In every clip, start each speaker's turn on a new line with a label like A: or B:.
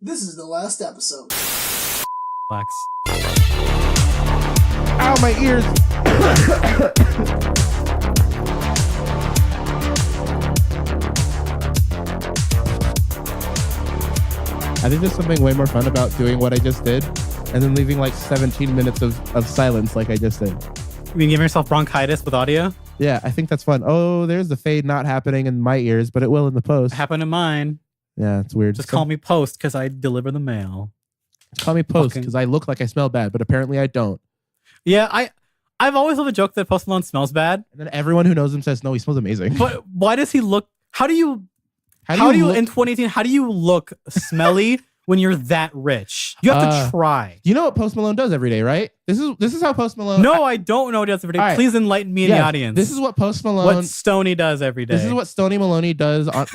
A: This is the last episode.
B: Max.
C: Ow, my ears. I think there's something way more fun about doing what I just did and then leaving like 17 minutes of silence like I just did.
B: You mean giving yourself bronchitis with audio?
C: Yeah, I think that's fun. Oh, there's the fade not happening in my ears, but it will in the post.
B: It happened in mine.
C: Yeah, it's weird.
B: Just call me Post because I deliver the mail.
C: Call me Post because I look like I smell bad, but apparently I don't.
B: Yeah, I've always loved a joke that Post Malone smells bad.
C: And then everyone who knows him says, no, he smells amazing.
B: But why does he look... How do you in 2018, how do you look smelly when you're that rich? You have to try.
C: You know what Post Malone does every day, right? This is how Post Malone...
B: No, I don't know what he does every day.
C: Right.
B: Please enlighten me in the audience.
C: This is what Post Malone...
B: What Stoney does every day.
C: This is what Stoney Maloney does on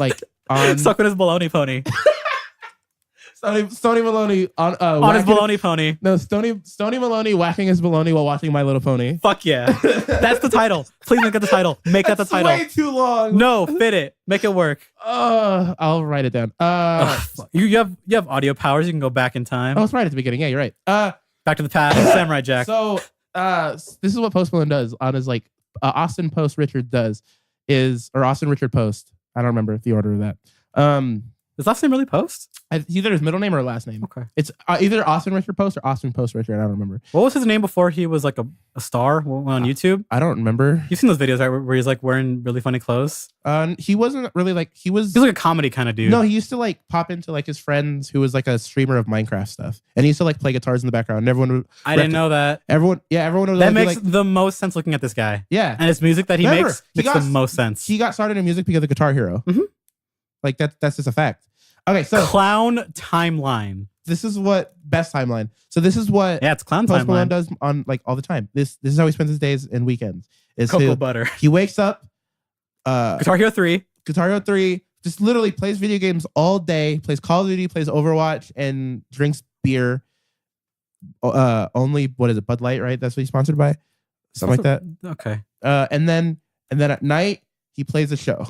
B: Stuck with his baloney pony.
C: Stoney Maloney on
B: his baloney pony.
C: No, Stoney Maloney whacking his baloney while watching My Little Pony.
B: Fuck yeah. That's the title. Please make that the title. Make that the title.
C: Way too long.
B: No, fit it. Make it work.
C: I'll write it down.
B: You have audio powers. You can go back in time.
C: Oh, it's right at the beginning. Yeah, you're right.
B: Back to the past. Samurai Jack.
C: So this is what Post Malone does on his Austin Post Richard does or Austin Richard Post. I don't remember the order of that.
B: His last name really Post?
C: Either his middle name or last name.
B: Okay.
C: It's either Austin Richard Post or Austin Post Richard. I don't remember.
B: What was his name before he was like a star on YouTube?
C: I don't remember.
B: You've seen those videos, right? Where he's like wearing really funny clothes?
C: He wasn't really he was
B: like a comedy kind of dude.
C: No, he used to pop into his friends who was a streamer of Minecraft stuff. And he used to play guitars in the background. And everyone would...
B: I didn't know that.
C: Everyone would...
B: That makes the most sense looking at this guy.
C: Yeah.
B: And his music that he makes the most sense.
C: He got started in music because of Guitar Hero.
B: Mm-hmm.
C: That's just a fact. Okay, so
B: Clown Timeline.
C: This is what best timeline. So this is what
B: it's Clown
C: Post Malone
B: Timeline
C: does on all the time. This is how he spends his days and weekends. Is
B: Cocoa Butter.
C: He wakes up,
B: Guitar Hero 3,
C: just literally plays video games all day, plays Call of Duty, plays Overwatch, and drinks beer. Only what is it, Bud Light, right? That's what he's sponsored by, something like that.
B: Okay.
C: And then at night he plays a show,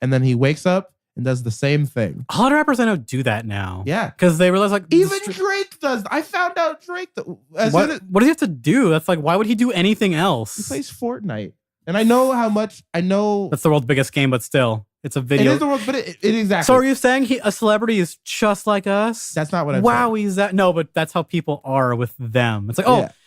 C: and then he wakes up and does the same thing.
B: A lot of rappers I know do that now.
C: Yeah.
B: Because they realize
C: even Drake does. I found out Drake...
B: What does he have to do? That's why would he do anything else?
C: He plays Fortnite. And I know how much... That's
B: the world's biggest game, but still. It's a video.
C: It is the world, but it exactly.
B: So are you saying a celebrity is just like us?
C: That's not what I'm saying.
B: Wow, he's that... No, but that's how people are with them. It's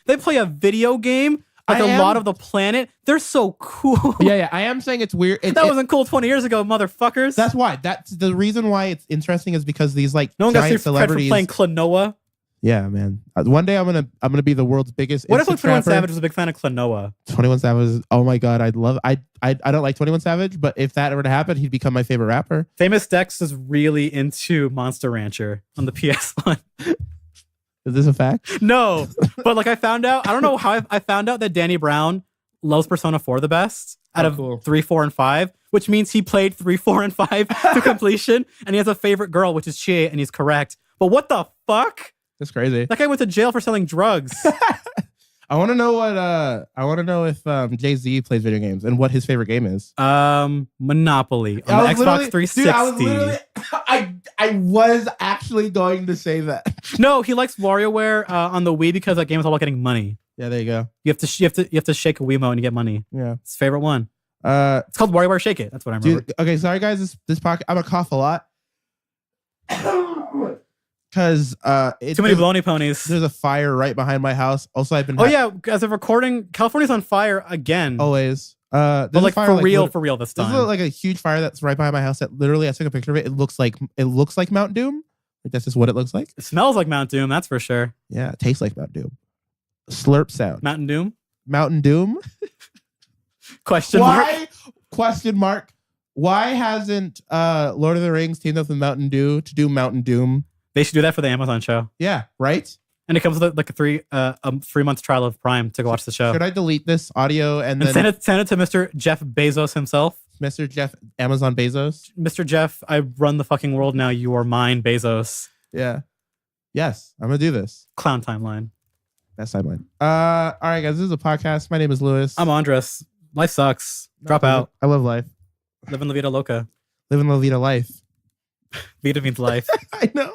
B: they play a video game... lot of the planet, they're so cool.
C: Yeah, I am saying it's weird.
B: That wasn't cool 20 years ago, motherfuckers.
C: That's why. That's the reason why it's interesting is because these
B: no one
C: giant
B: got
C: celebrities
B: for playing Klonoa.
C: Yeah, man. One day I'm gonna be the world's biggest.
B: What if 21 Savage was a big fan of Klonoa?
C: 21 Savage. Oh my god, I don't like 21 Savage, but if that were to happen, he'd become my favorite rapper.
B: Famous Dex is really into Monster Rancher on the PS1.
C: Is this a fact?
B: No, but I found out, I don't know how I found out that Danny Brown loves Persona 4 the best out of 3, 4, and 5, which means he played 3, 4, and 5 to completion, and he has a favorite girl, which is Chie, and he's correct. But what the fuck?
C: That's crazy.
B: That guy went to jail for selling drugs.
C: I want to know if Jay-Z plays video games and what his favorite game is.
B: Monopoly on the Xbox 360.
C: Dude, I was actually going to say that.
B: No, he likes WarioWare on the Wii because that game is all about getting money.
C: Yeah, there you go.
B: You have to shake a Wiimote and you get money.
C: Yeah,
B: it's his favorite one. It's called WarioWare Shake It. That's what I remember.
C: Dude, okay, sorry guys. This podcast, I'm gonna cough a lot because
B: too many baloney ponies.
C: There's a fire right behind my house. Also, I've been.
B: As of recording, California's on fire again.
C: Always.
B: But for real this time.
C: This is a huge fire that's right behind my house. That literally, I took a picture of it. It looks like Mount Doom. That's just what it looks like.
B: It smells like Mount Doom. That's for sure.
C: Yeah, it tastes like Mount Doom. Slurp sound.
B: Mountain Doom.
C: Mountain Doom.
B: Question mark.
C: Question mark. Why hasn't Lord of the Rings teamed up with Mountain Dew to do Mountain Doom?
B: They should do that for the Amazon show.
C: Yeah, right?
B: And it comes with a 3-month trial of Prime to go watch the show.
C: Should I delete this audio and then
B: send it to Mr. Jeff Bezos himself?
C: Mr. Jeff Amazon Bezos?
B: Mr. Jeff, I run the fucking world now. You are mine, Bezos.
C: Yeah. Yes, I'm going to do this.
B: Clown Timeline.
C: That's timeline. All right, guys, this is a podcast. My name is Lewis.
B: I'm Andres. Life sucks. Drop out.
C: I love life.
B: Living La Vida Loca.
C: Living La Vida life.
B: Vida means life.
C: I know.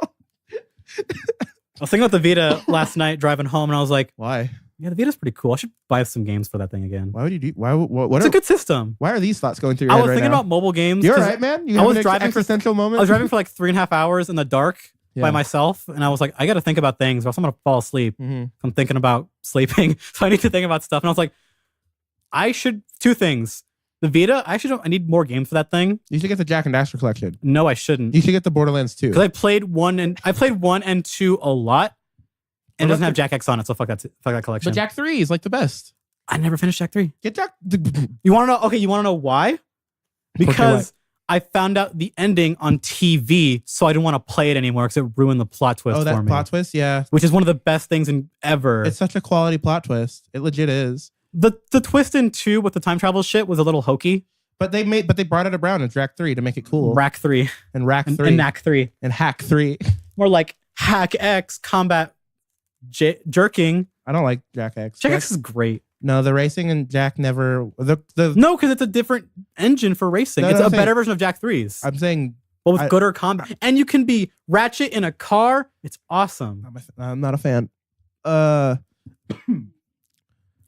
B: was thinking about the Vita last night driving home, and I was like,
C: Why?
B: yeah, the Vita's pretty cool. I should buy some games for that thing again.
C: Why would you do? Why? What
B: It's a good system.
C: Why are these thoughts going through your
B: I
C: head
B: was
C: right
B: thinking
C: now?
B: about mobile games.
C: You're right, man. You
B: I
C: have
B: was
C: an
B: driving
C: existential moment.
B: I was driving for like 3.5 hours in the dark by myself, and I was like, I got to think about things, or else I'm gonna fall asleep. I'm thinking about sleeping, so I need to think about stuff. And I was like, I should two things. The Vita, I need more games for that thing.
C: You should get the Jack and Daxter collection.
B: No, I shouldn't.
C: You should get the Borderlands 2.
B: Because I played 1 and 2 a lot, and it doesn't have Jack X on it, so fuck that collection.
C: But Jack 3 is like the best.
B: I never finished Jack 3.
C: Get Jack.
B: You want to know? Okay, you want to know why? Because I found out the ending on TV, so I didn't want to play it anymore because it ruined the plot twist for me.
C: Oh, that plot twist, yeah.
B: Which is one of the best things ever.
C: It's such a quality plot twist. It legit is.
B: The twist in 2 with the time travel shit was a little hokey.
C: But they brought it around in Jack 3 to make it cool.
B: Rack 3.
C: And Rack 3.
B: And Knack 3.
C: And Hack 3.
B: More like Hack X, combat jerking.
C: I don't like Jack X.
B: Jack X is great.
C: No, the racing and Jack never...
B: No, because it's a different engine for racing. It's a better version of Jack 3's.
C: I'm saying...
B: But with gooder combat. And you can be Ratchet in a car. It's awesome.
C: I'm not a fan.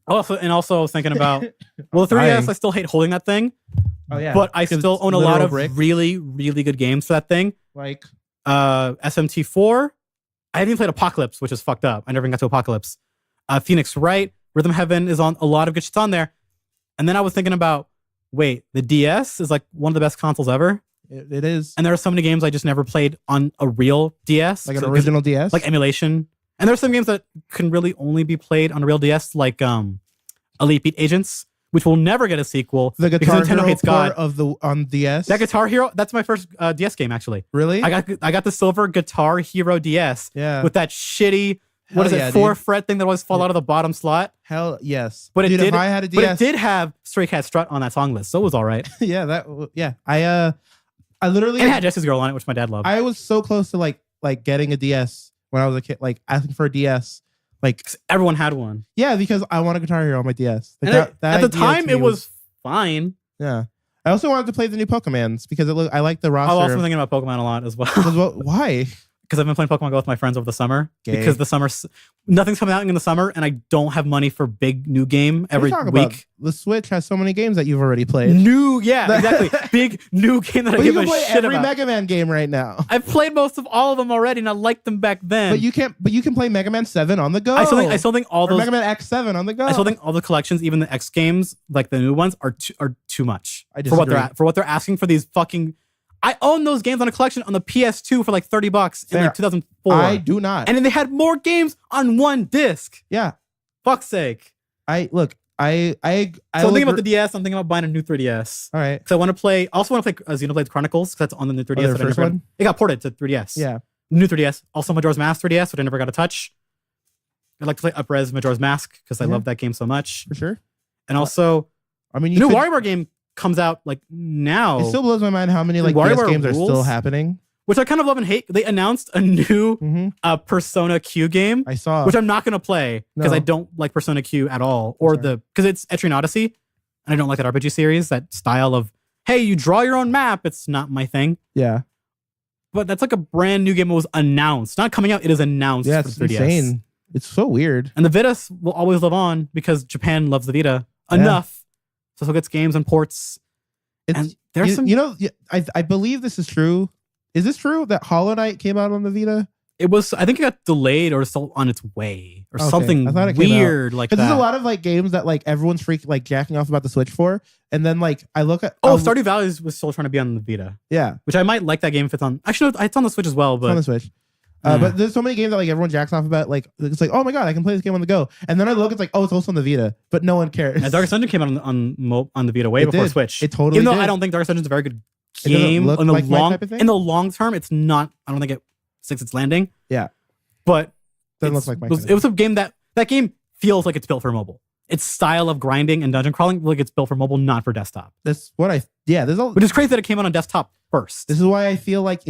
B: Also, I was thinking about... Well, the 3DS, I still hate holding that thing.
C: Oh, yeah.
B: But I still own a lot of
C: brick.
B: really, really good games for that thing.
C: Like...
B: SMT4. I haven't even played Apocalypse, which is fucked up. I never even got to Apocalypse. Phoenix Wright. Rhythm Heaven is on a lot of good shit's on there. And then I was thinking about, wait, the DS is like one of the best consoles ever.
C: It is.
B: And there are so many games I just never played on a real DS.
C: Like an original DS?
B: Like emulation. And there are some games that can really only be played on a real DS, like Elite Beat Agents, which will never get a sequel.
C: The Guitar
B: Nintendo
C: Hero
B: hates God.
C: on DS?
B: That Guitar Hero, that's my first DS game, actually.
C: Really?
B: I got the silver Guitar Hero DS with that shitty... What is it? 4-fret thing that always fall out of the bottom slot.
C: Hell yes.
B: But
C: if I had a DS,
B: but it did have Stray Cat Strut on that song list, so it was all right.
C: I literally
B: and it had Jesse's Girl on it, which my dad loved.
C: I was so close to like getting a DS when I was a kid, like asking for a DS. Like
B: everyone had one.
C: Yeah, because I want a Guitar Hero on my DS. Like
B: at the time, it was fine.
C: Yeah. I also wanted to play the new Pokemons because I like the roster.
B: I was also thinking about Pokemon a lot as well.
C: Why?
B: Because I've been playing Pokemon Go with my friends over the summer. Because the summer, nothing's coming out in the summer, and I don't have money for big new game every week.
C: The Switch has so many games that you've already played.
B: Exactly. Big new game that I give a shit about. You can play
C: every Mega Man game right now.
B: I've played most of all of them already, and I liked them back then.
C: But you can play Mega Man 7 on the go.
B: I still think all those
C: Mega Man X7 on the go.
B: I still think all the collections, even the X games, like the new ones, are too much
C: for
B: what they're asking for these fucking. I own those games on a collection on the PS2 for like $30 in like 2004.
C: I do not.
B: And then they had more games on one disc.
C: Yeah.
B: Fuck's sake.
C: I'm thinking
B: about the DS. I'm thinking about buying a new 3DS.
C: All right.
B: Because I want to play Xenoblade Chronicles because that's on the new 3DS.
C: The first one?
B: It got ported to 3DS.
C: Yeah.
B: New 3DS. Also Majora's Mask 3DS, which I never got to touch. I'd like to play Up-Res Majora's Mask because I love that game so much.
C: For sure.
B: And also, the new WarioWare game comes out like now.
C: It still blows my mind how many like DS games are still happening.
B: Which I kind of love and hate. They announced a new Persona Q game.
C: I saw.
B: Which I'm not going to play because I don't like Persona Q at all. Because it's Etrian Odyssey. And I don't like that RPG series. That style of, hey, you draw your own map. It's not my thing.
C: Yeah.
B: But that's like a brand new game that was announced. Not coming out. It is announced for the 3DS.
C: Insane. It's so weird.
B: And the Vita will always live on because Japan loves the Vita enough. So it gets games and ports. And there's
C: I believe this is true. Is this true that Hollow Knight came out on the Vita?
B: It was, I think it got delayed or still on its way or something weird like that.
C: Because there's a lot of like games that like everyone's jacking off about the Switch for. And then like I look at
B: Stardew Valley was still trying to be on the Vita.
C: Yeah.
B: Which I might like that game if it's on. Actually, it's on the Switch as well. But
C: it's on the Switch. But there's so many games that like everyone jacks off about. Like it's like, oh my god, I can play this game on the go. And then I look, it's like, oh, it's also on the Vita, but no one cares.
B: Yeah, Darkest Dungeon came out on the Vita way before Switch.
C: It totally.
B: Even though I don't think Darkest Dungeon's a very good game in the long term, it's not. I don't think it sticks its landing.
C: Yeah,
B: but
C: doesn't look like my
B: it was a game that game feels like it's built for mobile. Its style of grinding and dungeon crawling, like it's built for mobile, not for desktop.
C: That's what which
B: is crazy that it came out on desktop first.
C: This is why I feel like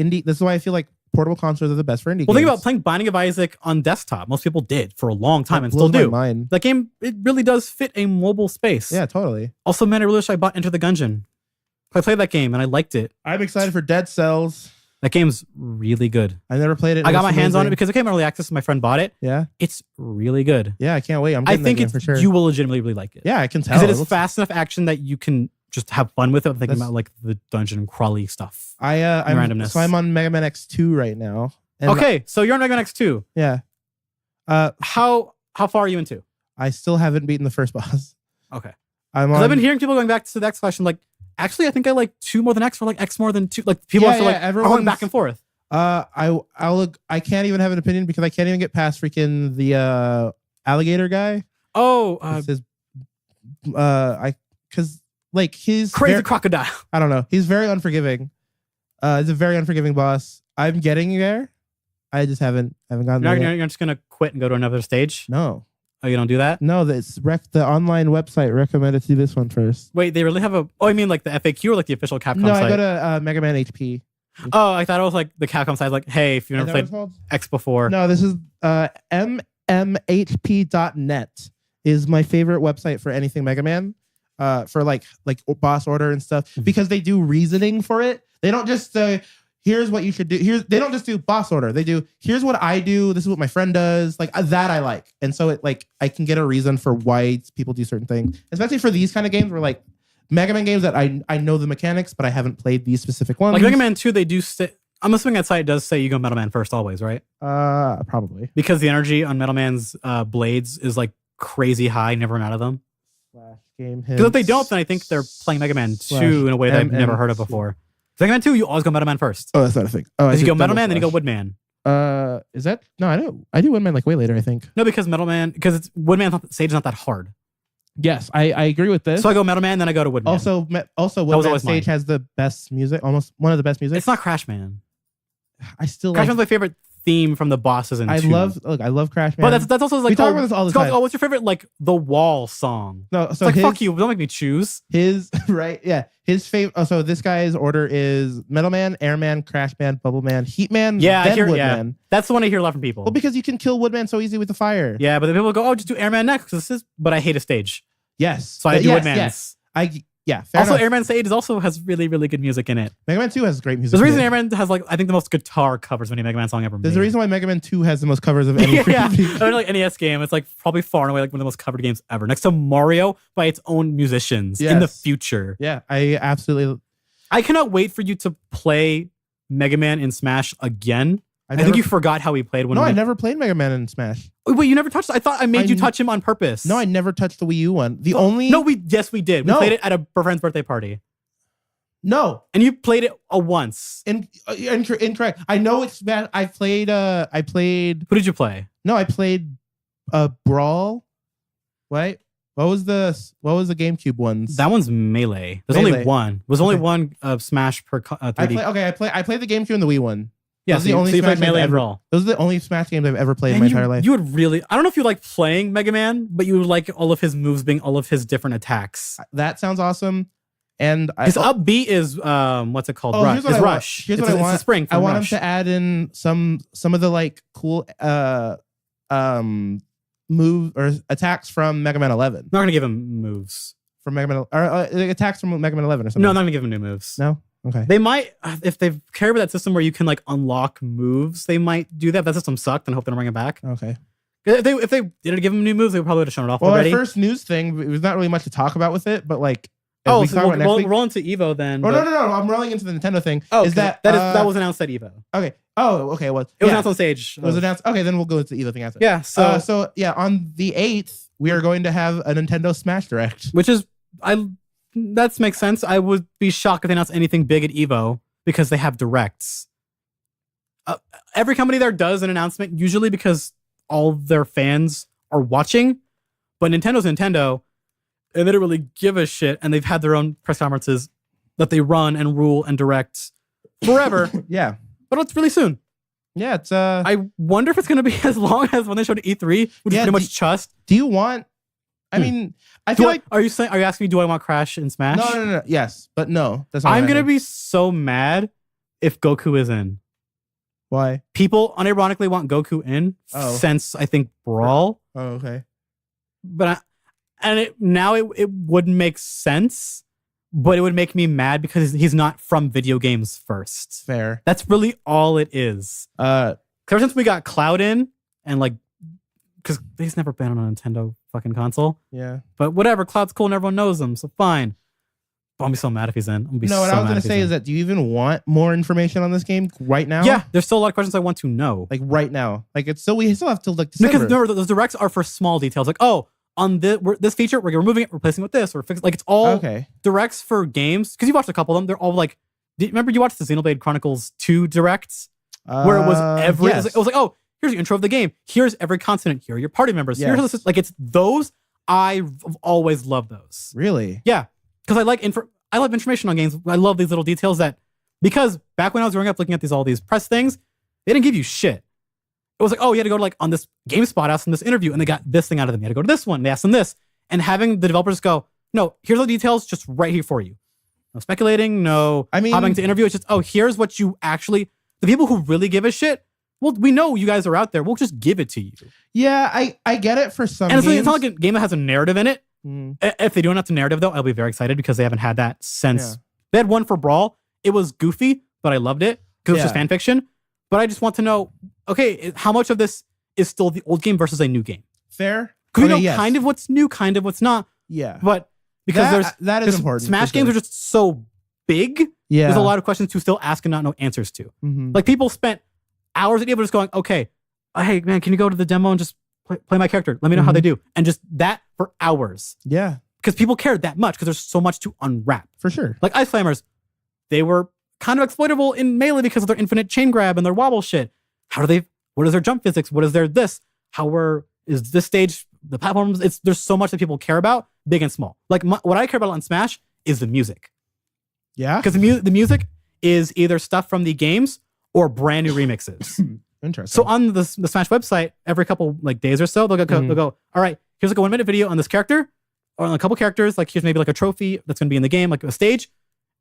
C: portable consoles are the best for indie games.
B: Well, think about playing Binding of Isaac on desktop. Most people did for a long time and still do. That game, it really does fit a mobile space.
C: Yeah, totally.
B: Also, man, I really wish I bought Enter the Gungeon. I played that game and I liked it.
C: I'm excited for Dead Cells.
B: That game's really good.
C: I never played it.
B: I got my hands on it because it came early access. My friend bought it.
C: Yeah.
B: It's really good.
C: Yeah, I can't wait.
B: I think it's for sure. You will legitimately really like it.
C: Yeah, I can tell.
B: Because it is fast enough action that you can just have fun with it, thinking about like the dungeon crawly stuff.
C: I'm randomness. So I'm on Mega Man X2 right now.
B: Okay, so you're on Mega Man X2.
C: Yeah.
B: How far are you into?
C: I still haven't beaten the first boss.
B: Okay. I've been hearing people going back to the X collection like, actually, I think I like 2 more than X, or like X more than 2. Like people are going back and forth.
C: I can't even have an opinion because I can't even get past freaking the alligator guy. Because like he's
B: crazy crocodile.
C: I don't know. He's very unforgiving. It's a very unforgiving boss. I'm getting there. I just haven't gotten there.
B: You're just gonna quit and go to another stage?
C: No.
B: Oh, you don't do that?
C: No, the online website recommended to do this one first.
B: Wait, they really have a... Oh, I mean like the FAQ or like the official Capcom site?
C: No, I go to Mega Man HP.
B: Oh, I thought it was like the Capcom site, like, hey, if you've never played X before.
C: No, this is mmhp.net is my favorite website for anything Mega Man, for like boss order and stuff, because they do reasoning for it. They don't just here's what you should do. They don't just do boss order. They do, here's what I do. This is what my friend does. Like that I like. And so it like, I can get a reason for why people do certain things, especially for these kind of games where like Mega Man games that I know the mechanics, but I haven't played these specific ones.
B: Like Mega Man 2, they do I'm assuming that site does say you go Metal Man first always, right?
C: Probably.
B: Because the energy on Metal Man's blades is like crazy high, never run out of them. Because if they don't, then I think they're playing Mega Man 2 in a way that I've never heard of before. Mega Man 2, you always go Metal Man first.
C: Oh, that's not a thing. Oh,
B: you go Metal Man, then you go Woodman.
C: Is that? No, I do Woodman like way later, I think.
B: No, because it's Woodman stage is not that hard.
C: Yes, I agree with this.
B: So I go Metal Man, then I go to Woodman.
C: Also Woodman stage has the best music, almost one of the best music.
B: It's not Crash Man.
C: I still
B: Crash Man's my favorite theme from the bosses in 2.
C: I love Crash Man.
B: But that's also like,
C: we talk about this all the time.
B: What's your favorite like the Wall song?
C: No, so
B: it's like fuck you, don't make me choose.
C: His right, yeah. His favorite. Oh, so this guy's order is Metal Man, Airman, Crash Man, Bubble Man, Heat Man, then Woodman. Yeah.
B: That's the one I hear a lot from people.
C: Well, because you can kill Woodman so easy with the fire.
B: Yeah, but then people go, oh, just do Airman next. But I hate a stage.
C: Yes.
B: So I do Woodman's.
C: Fair
B: also,
C: enough.
B: Airman Stage has really, really good music in it.
C: Mega Man 2 has great music.
B: There's a reason Airman has like, I think the most guitar covers of any Mega Man song ever made.
C: There's a reason why Mega Man 2 has the most covers of any
B: I mean, like NES game. It's like probably far and away like one of the most covered games ever. Next to Mario by its own musicians in the future.
C: Yeah, I
B: cannot wait for you to play Mega Man in Smash again. I think you forgot how he played when
C: I never played Mega Man in Smash.
B: Wait, you never touched it? I thought I made you touch him on purpose.
C: No, I never touched the Wii U one.
B: Yes, we did. We played it at a friend's birthday party.
C: No.
B: And you played it once.
C: Incorrect. I know it's bad. I played.
B: Who did you play?
C: No, I played Brawl. Wait. What was the GameCube ones?
B: That one's Melee. There's only one. There's only one Smash per 3D.
C: I played the GameCube and the Wii one.
B: Yeah, so you played Melee and Brawl.
C: Those are the only Smash games I've ever played in my entire life.
B: You would really... I don't know if you like playing Mega Man, but you would like all of his moves being all of his different attacks.
C: That sounds awesome. And
B: his up B is what's it called? Rush.
C: Here's what I want.
B: It's a spring.
C: I want him to add in some of the like cool move or attacks from Mega Man 11.
B: Not gonna give him moves
C: from Mega Man or attacks from Mega Man 11 or something.
B: No, I'm not gonna give him new moves.
C: No. Okay.
B: They might, if they care about that system where you can like unlock moves, they might do that. If that system sucked, and hope they don't bring it back.
C: Okay.
B: If they didn't give him new moves, they would probably have shown it off already.
C: Well, our first news thing, it was not really much to talk about with it, but like.
B: Oh, so we'll roll into Evo then.
C: Oh, no. I'm rolling into the Nintendo thing.
B: Oh, that was announced at Evo.
C: Okay. Oh, okay. Well,
B: it was announced on stage.
C: It was announced. Okay, then we'll go into the Evo thing after.
B: Yeah.
C: So on the 8th, we are going to have a Nintendo Smash Direct,
B: which is that makes sense. I would be shocked if they announced anything big at Evo because they have directs. Every company there does an announcement usually because all their fans are watching, but Nintendo's Nintendo. And they don't really give a shit, and they've had their own press conferences that they run and rule and direct forever.
C: Yeah,
B: but it's really soon.
C: Yeah, it's.
B: I wonder if it's going to be as long as when they showed E3, which is pretty much just.
C: Do you want? I mean, I feel like.
B: Are you asking me? Do I want Crash in Smash?
C: No. Yes, but no. That's not.
B: I'm going to be so mad if Goku is in.
C: Why?
B: People unironically want Goku in since I think Brawl.
C: Oh, okay.
B: But it wouldn't make sense, but it would make me mad because he's not from video games first.
C: Fair.
B: That's really all it is. Ever since we got Cloud in, and like, because he's never been on a Nintendo fucking console.
C: Yeah.
B: But whatever, Cloud's cool and everyone knows him, so fine. But I'm gonna be so mad if he's in.
C: What I was gonna say is that do you even want more information on this game right now?
B: Yeah, there's still a lot of questions I want to know.
C: Like right now. Like we still have to like December.
B: Because remember, those directs are for small details. Like, oh, on this feature, we're removing it, replacing it with this, or fixing. Like it's all directs for games. Because you watched a couple of them, they're all like. Remember you watched the Xenoblade Chronicles 2 directs where it was every.
C: Yes.
B: It was like, oh, here's the intro of the game. Here's every continent. Here are your party members.
C: Yes.
B: Here's this. Like it's those. I've always loved those.
C: Really?
B: Yeah, because I love information on games. I love these little details because back when I was growing up looking at all these press things, they didn't give you shit. It was like, oh, you had to go to like on this GameSpot, ask them this interview, and they got this thing out of them. You had to go to this one, and they asked them this. And having the developers go, no, here's all the details just right here for you. No speculating, no having to interview. It's just, oh, here's what you actually, the people who really give a shit, well, we know you guys are out there. We'll just give it to you.
C: Yeah, I get it for some games.
B: And it's not like a game that has a narrative in it. If they don't have the narrative, though, I'll be very excited because they haven't had that since. They had one for Brawl. It was goofy, but I loved it because it was just fan fiction. But I just want to know, okay, how much of this is still the old game versus a new game?
C: Fair.
B: Because we know kind of what's new, kind of what's not.
C: Yeah.
B: But because
C: that is important.
B: Smash games are just so big.
C: Yeah.
B: There's a lot of questions to still ask and not know answers to. Like people spent hours a day just going, okay, hey man, can you go to the demo and just play my character? Let me know how they do. And just that for hours.
C: Yeah. Because
B: people cared that much because there's so much to unwrap.
C: For sure.
B: Like Ice Flammers, they were kind of exploitable in Melee because of their infinite chain grab and their wobble shit. What is their jump physics? What is their this? Is this stage, the platforms? There's so much that people care about, big and small. Like what I care about on Smash is the music.
C: Yeah.
B: Because the music is either stuff from the games or brand new remixes.
C: Interesting.
B: So on the Smash website, every couple like days or so, they'll go, all right, here's like a 1 minute video on this character, or on a couple characters. Like here's maybe like a trophy that's going to be in the game, like a stage,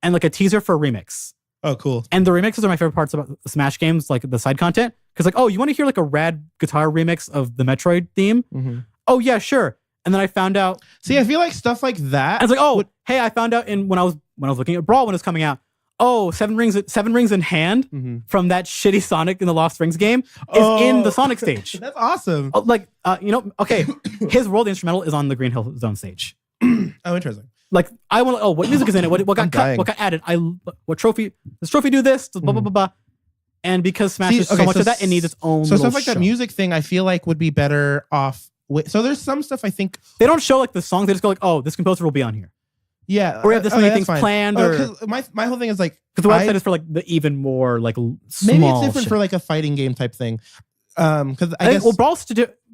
B: and like a teaser for a remix.
C: Oh, cool.
B: And the remixes are my favorite parts about the Smash games, like the side content. Because like, oh, you want to hear like a rad guitar remix of the Metroid theme? Oh yeah, sure. And then I found out.
C: See, I feel like stuff like that.
B: I was like, oh, hey, I found out when I was looking at Brawl when it was coming out. Oh, Seven Rings in Hand from that shitty Sonic in the Lost Rings game is in the Sonic stage.
C: That's awesome.
B: Oh, okay, his world instrumental is on the Green Hill Zone stage.
C: Oh, interesting.
B: Like I want to. Oh, what music is in it? What got cut? What got added? What trophy? Does trophy do this? Blah blah blah blah. And because Smash is so much of that, it needs its own.
C: So stuff like that music thing, I feel like would be better off. So there's some stuff I think
B: they don't show like the songs. They just go like, oh, this composer will be on here.
C: Yeah,
B: or we have this many things planned. Or
C: my whole thing is like
B: because the website is for like the even more like small.
C: Maybe it's different for like a fighting game type thing. Because I guess
B: Brawl's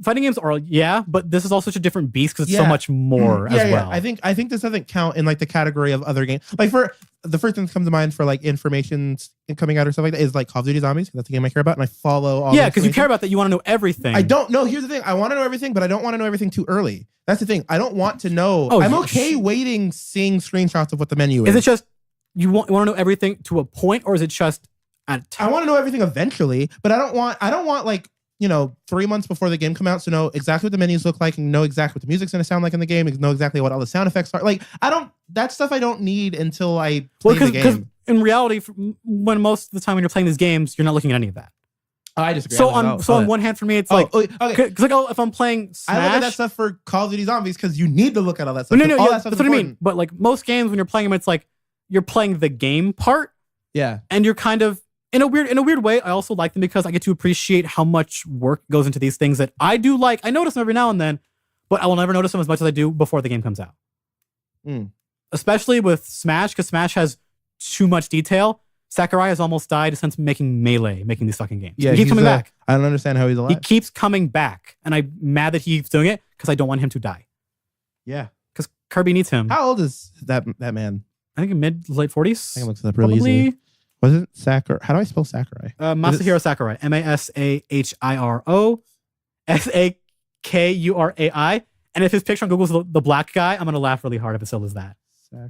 B: fighting games are but this is also such a different beast because it's so much more as well.
C: I think this doesn't count in like the category of other games. Like for the first thing that comes to mind for like information coming out or stuff like that is like Call of Duty Zombies. That's the game I care about, and I follow all.
B: Yeah, because you care about that. You want to know everything.
C: I don't know. Here's the thing: I want to know everything, but I don't want to know everything too early. That's the thing. I don't want to know. I'm okay waiting, seeing screenshots of what the menu is.
B: Is it just you want to know everything to a point, or is it just
C: I want to know everything eventually, but I don't want like 3 months before the game comes out to know exactly what the menus look like and know exactly what the music's going to sound like in the game and know exactly what all the sound effects are. Like that stuff I don't need until I play the game. Because
B: in reality, when most of the time when you're playing these games, you're not looking at any of that.
C: I disagree.
B: So on one hand, for me, it's because if I'm playing Smash,
C: I look at that stuff for Call of Duty Zombies because you need to look at all that stuff.
B: No, that's what I mean. But like most games, when you're playing them, it's like you're playing the game part.
C: Yeah,
B: and you're kind of in a weird way. I also like them because I get to appreciate how much work goes into these things that I do like. I notice them every now and then, but I will never notice them as much as I do before the game comes out. Especially with Smash, because Smash has too much detail. Sakurai has almost died since making Melee, making these fucking games.
C: Yeah,
B: he keeps coming back.
C: I don't understand how he's alive.
B: He keeps coming back, and I'm mad that he keeps doing it because I don't want him to die.
C: Yeah,
B: because Kirby needs him.
C: How old is that man?
B: I think late 40s.
C: I think it looks up really easily. Wasn't Sakurai? How do I spell Sakurai?
B: Masahiro Sakurai. Masahiro Sakurai. And if his picture on Google is the black guy, I'm gonna laugh really hard if it still is that.
C: Sakurai.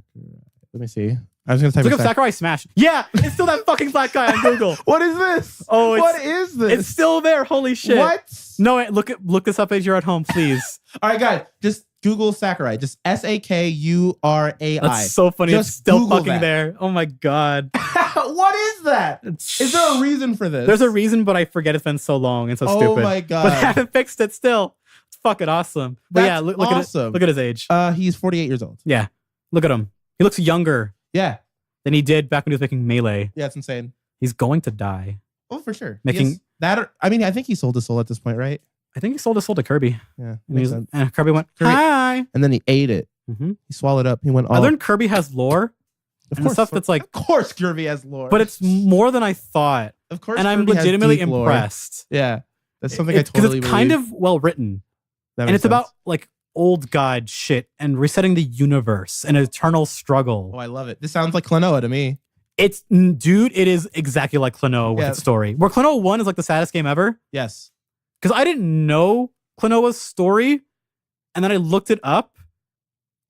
C: Let me see. I was gonna type.
B: Look up Sakurai Smash. Yeah, it's still that fucking black guy on Google.
C: What is this?
B: Oh,
C: what is this?
B: It's still there. Holy shit!
C: What?
B: No, look this up as you're at home, please.
C: All right, guys, just Google Sakurai. Just Sakurai.
B: That's so funny.
C: Just
B: it's still
C: Google
B: fucking
C: that.
B: there. Oh my God.
C: What is that? Is there a reason for this?
B: There's a reason, but I forget it's been so long and so stupid.
C: Oh my God.
B: But they haven't fixed it still. It's fucking awesome. But
C: That's
B: yeah, look
C: awesome.
B: at it. Look at his age.
C: He's 48 years old.
B: Yeah. Look at him. He looks younger
C: Yeah.
B: than he did back when he was making Melee.
C: Yeah, it's insane.
B: He's going to die.
C: Oh, for sure.
B: Making-
C: Yes. That. I think he sold his soul at this point, right?
B: I think he sold his soul to Kirby.
C: Yeah.
B: And,
C: Makes sense.
B: Kirby went,
C: Kirby-
B: hi.
C: And then he ate it.
B: Mm-hmm.
C: He swallowed up. He went all.
B: I learned Kirby has lore.
C: of
B: and
C: course,
B: stuff that's like,
C: of course, Kirby has lore.
B: but it's more than I thought.
C: of course,
B: And I'm
C: Kirby has
B: legitimately
C: deep lore.
B: impressed.
C: Yeah, that's something I
B: Because
C: totally
B: it's kind
C: believe.
B: of well written.
C: That
B: And
C: makes
B: it's
C: sense.
B: about like old god shit and resetting the universe and an eternal struggle.
C: Oh, I love it. This sounds like Klonoa to me.
B: It's dude, it is exactly like Klonoa with
C: Yeah.
B: its story. Where Klonoa 1 is like the saddest game ever.
C: Yes.
B: Because I didn't know Klonoa's story. And then I looked it up.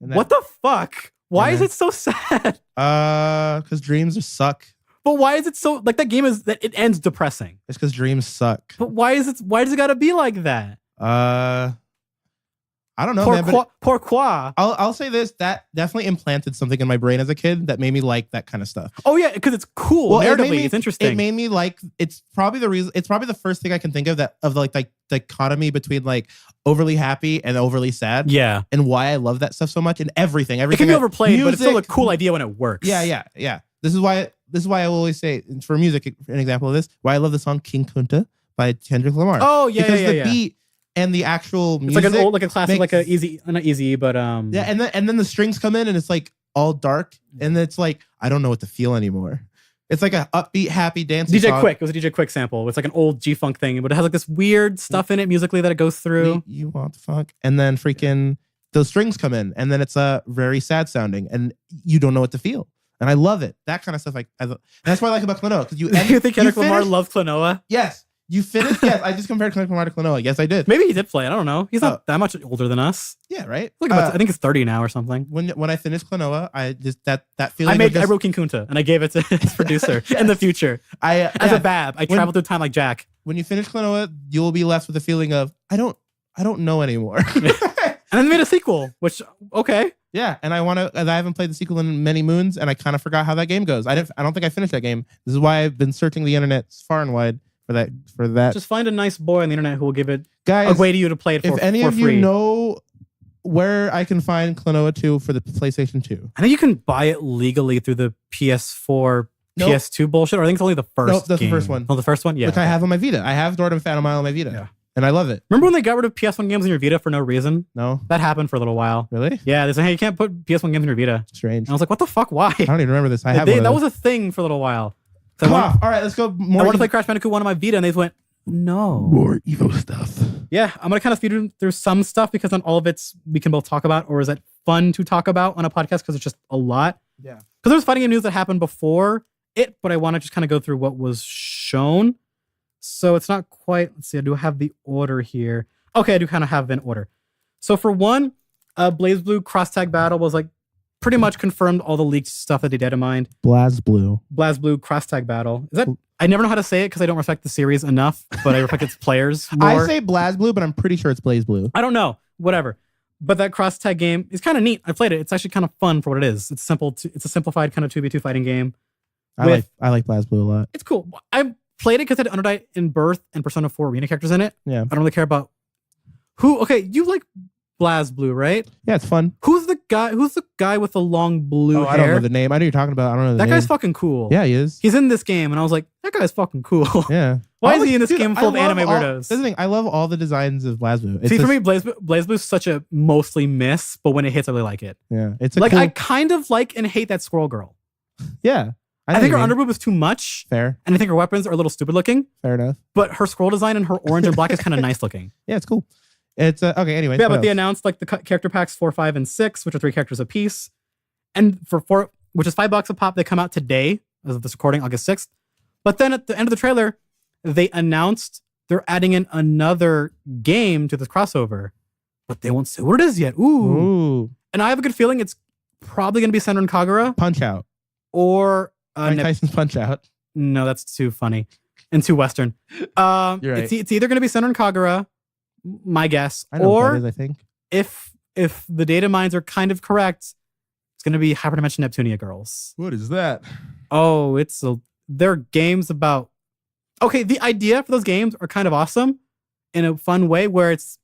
C: And that-
B: What the fuck? Why is
C: Yeah.
B: it so sad?
C: Because dreams just suck.
B: But why is it so like that game is that it ends depressing?
C: It's because dreams suck.
B: But why does it gotta be like that?
C: I don't know, man. But
B: Pourquoi?
C: I'll say this: that definitely implanted something in my brain as a kid that made me like that kind of stuff.
B: Oh yeah, because it's cool.
C: Well, it made
B: Narratively,
C: me-
B: it's interesting.
C: It made me like. It's probably the reason. It's probably the first thing I can think of that of like the dichotomy between like overly happy and overly sad.
B: yeah.
C: And why I love that stuff so much and everything.
B: It can be overplayed, but it's still a
C: music-
B: cool idea when it works.
C: Yeah. This is why I will always say for music, an example of this, why I love the song King Kunta by Kendrick Lamar.
B: Oh yeah,
C: because
B: yeah,
C: the
B: yeah.
C: beat and the actual
B: It's
C: music.
B: like an old, like a classic,
C: makes-
B: like a easy, not easy, but
C: Yeah, and then the strings come in and it's like all dark and it's like I don't know what to feel anymore. It's like a upbeat, happy dancing
B: DJ
C: song.
B: Quick. It was a DJ Quick sample. It's like an old G Funk thing, but it has like this weird stuff in it musically that it goes through.
C: You want the funk, and then freaking those strings come in, and then it's very sad sounding, and you don't know what to feel. And I love it. That kind of stuff. That's what I like about Klonoa because you.
B: You think Kendrick Lamar
C: finish-
B: loves Klonoa?
C: Yes, you finished. Yes, I just compared Kendrick Lamar to Klonoa. Yes, I did.
B: Maybe he did play it. I don't know. He's not that much older than us.
C: Yeah, right.
B: Look, I think it's 30 now or something.
C: When I finished Klonoa, I just that feeling.
B: I wrote King Kunta and I gave it to his producer in the future. As a bab, I traveled through time like Jack.
C: When you finish Klonoa, you will be left with a feeling of I don't know anymore.
B: And then they made a sequel, which okay.
C: Yeah, and I haven't played the sequel in many moons, and I kind of forgot how that game goes. I don't think I finished that game. This is why I've been searching the internet far and wide for that.
B: Just find a nice boy on the internet who will give it
C: Guys,
B: a way to you to play it for
C: if any
B: for
C: of
B: free.
C: you know where I can find Klonoa 2 for the PlayStation 2.
B: I think you can buy it legally through the PS4,
C: Nope.
B: PS2 bullshit, or I think it's only the first.
C: Nope, that's the
B: game.
C: first one.
B: Oh, the first one, yeah.
C: Which I have on my Vita. I have Dorm Phantom Mile on my Vita.
B: Yeah.
C: And I love it.
B: Remember when they got rid of PS1 games on your Vita for no reason?
C: No?
B: That happened for a little while.
C: Really?
B: Yeah, they said, hey, you can't put PS1 games on your Vita.
C: Strange.
B: And I was like, what the fuck? Why?
C: I don't even remember this. I have
B: That
C: one
B: was a thing for a little while. So
C: Come
B: I
C: on.
B: wanted,
C: All right, let's go
B: I
C: more.
B: wanted to play Crash Bandicoot 1 on my Vita, and they just went, no.
C: More Evo stuff.
B: Yeah, I'm going to kind of speed through some stuff because not all of it's we can both talk about, or is it fun to talk about on a podcast because it's just a lot.
C: Yeah.
B: Because there's fighting game news that happened before it, but I want to just kind of go through what was shown. So it's not quite, let's see, I do have the order here. Okay, I do kind of have an order. So for one, Blaze Blue Cross Tag Battle was like pretty much confirmed all the leaked stuff that they did in mind.
C: BlazBlue.
B: Blue Cross Tag Battle. Is that, I never know how to say it because I don't respect the series enough, but I respect its players more.
C: I say BlazBlue, but I'm pretty sure it's BlazeBlue.
B: I don't know. Whatever. But that cross tag game is kind of neat. I played it. It's actually kind of fun for what it is. It's simple. It's a simplified kind of 2v2 fighting game.
C: I like BlazBlue a lot.
B: It's cool. I played it because it had Underdive in Birth and Persona 4 Arena characters in it.
C: Yeah.
B: I don't really care about who. Okay, you like BlazBlue, right?
C: Yeah, it's fun.
B: Who's the guy with the long blue hair?
C: I don't know the name. I know you're talking about. I don't know the
B: that
C: name.
B: guy's fucking cool.
C: Yeah, he is.
B: He's in this game, and I was like, that guy's fucking cool.
C: Yeah.
B: Why is he in this game full of anime weirdos?
C: That's the thing. I love all the designs of BlazBlue.
B: See, for me, BlazBlue is such a mostly miss, but when it hits, I really like it.
C: Yeah, it's a
B: like
C: cool,
B: I kind of like and hate that squirrel girl.
C: Yeah,
B: I think her underboob is too much,
C: fair.
B: and I think her weapons are a little stupid looking.
C: Fair enough.
B: But her scroll design and her orange and black is kind of nice looking.
C: Yeah, it's cool. It's okay. Anyway,
B: Yeah, but they announced like the character packs 4, 5, and 6, which are 3 characters a piece, and for 4, which is $5 a pop. They come out today as of this recording, August 6th. But then at the end of the trailer, they announced they're adding in another game to this crossover, but they won't say what it is yet. Ooh. And I have a good feeling it's probably going to be centered in Kagura
C: Punch Out
B: or
C: Mike Tyson's Punch Out.
B: No, that's too funny and too Western.
C: You're right.
B: It's either going to be centered in Kagura, my guess,
C: I know what
B: or
C: that is, I think.
B: if if the data mines are kind of correct, it's going to be Hyperdimension Neptunia Girls.
C: What is that?
B: Oh, they're games about... Okay, the idea for those games are kind of awesome in a fun way where it's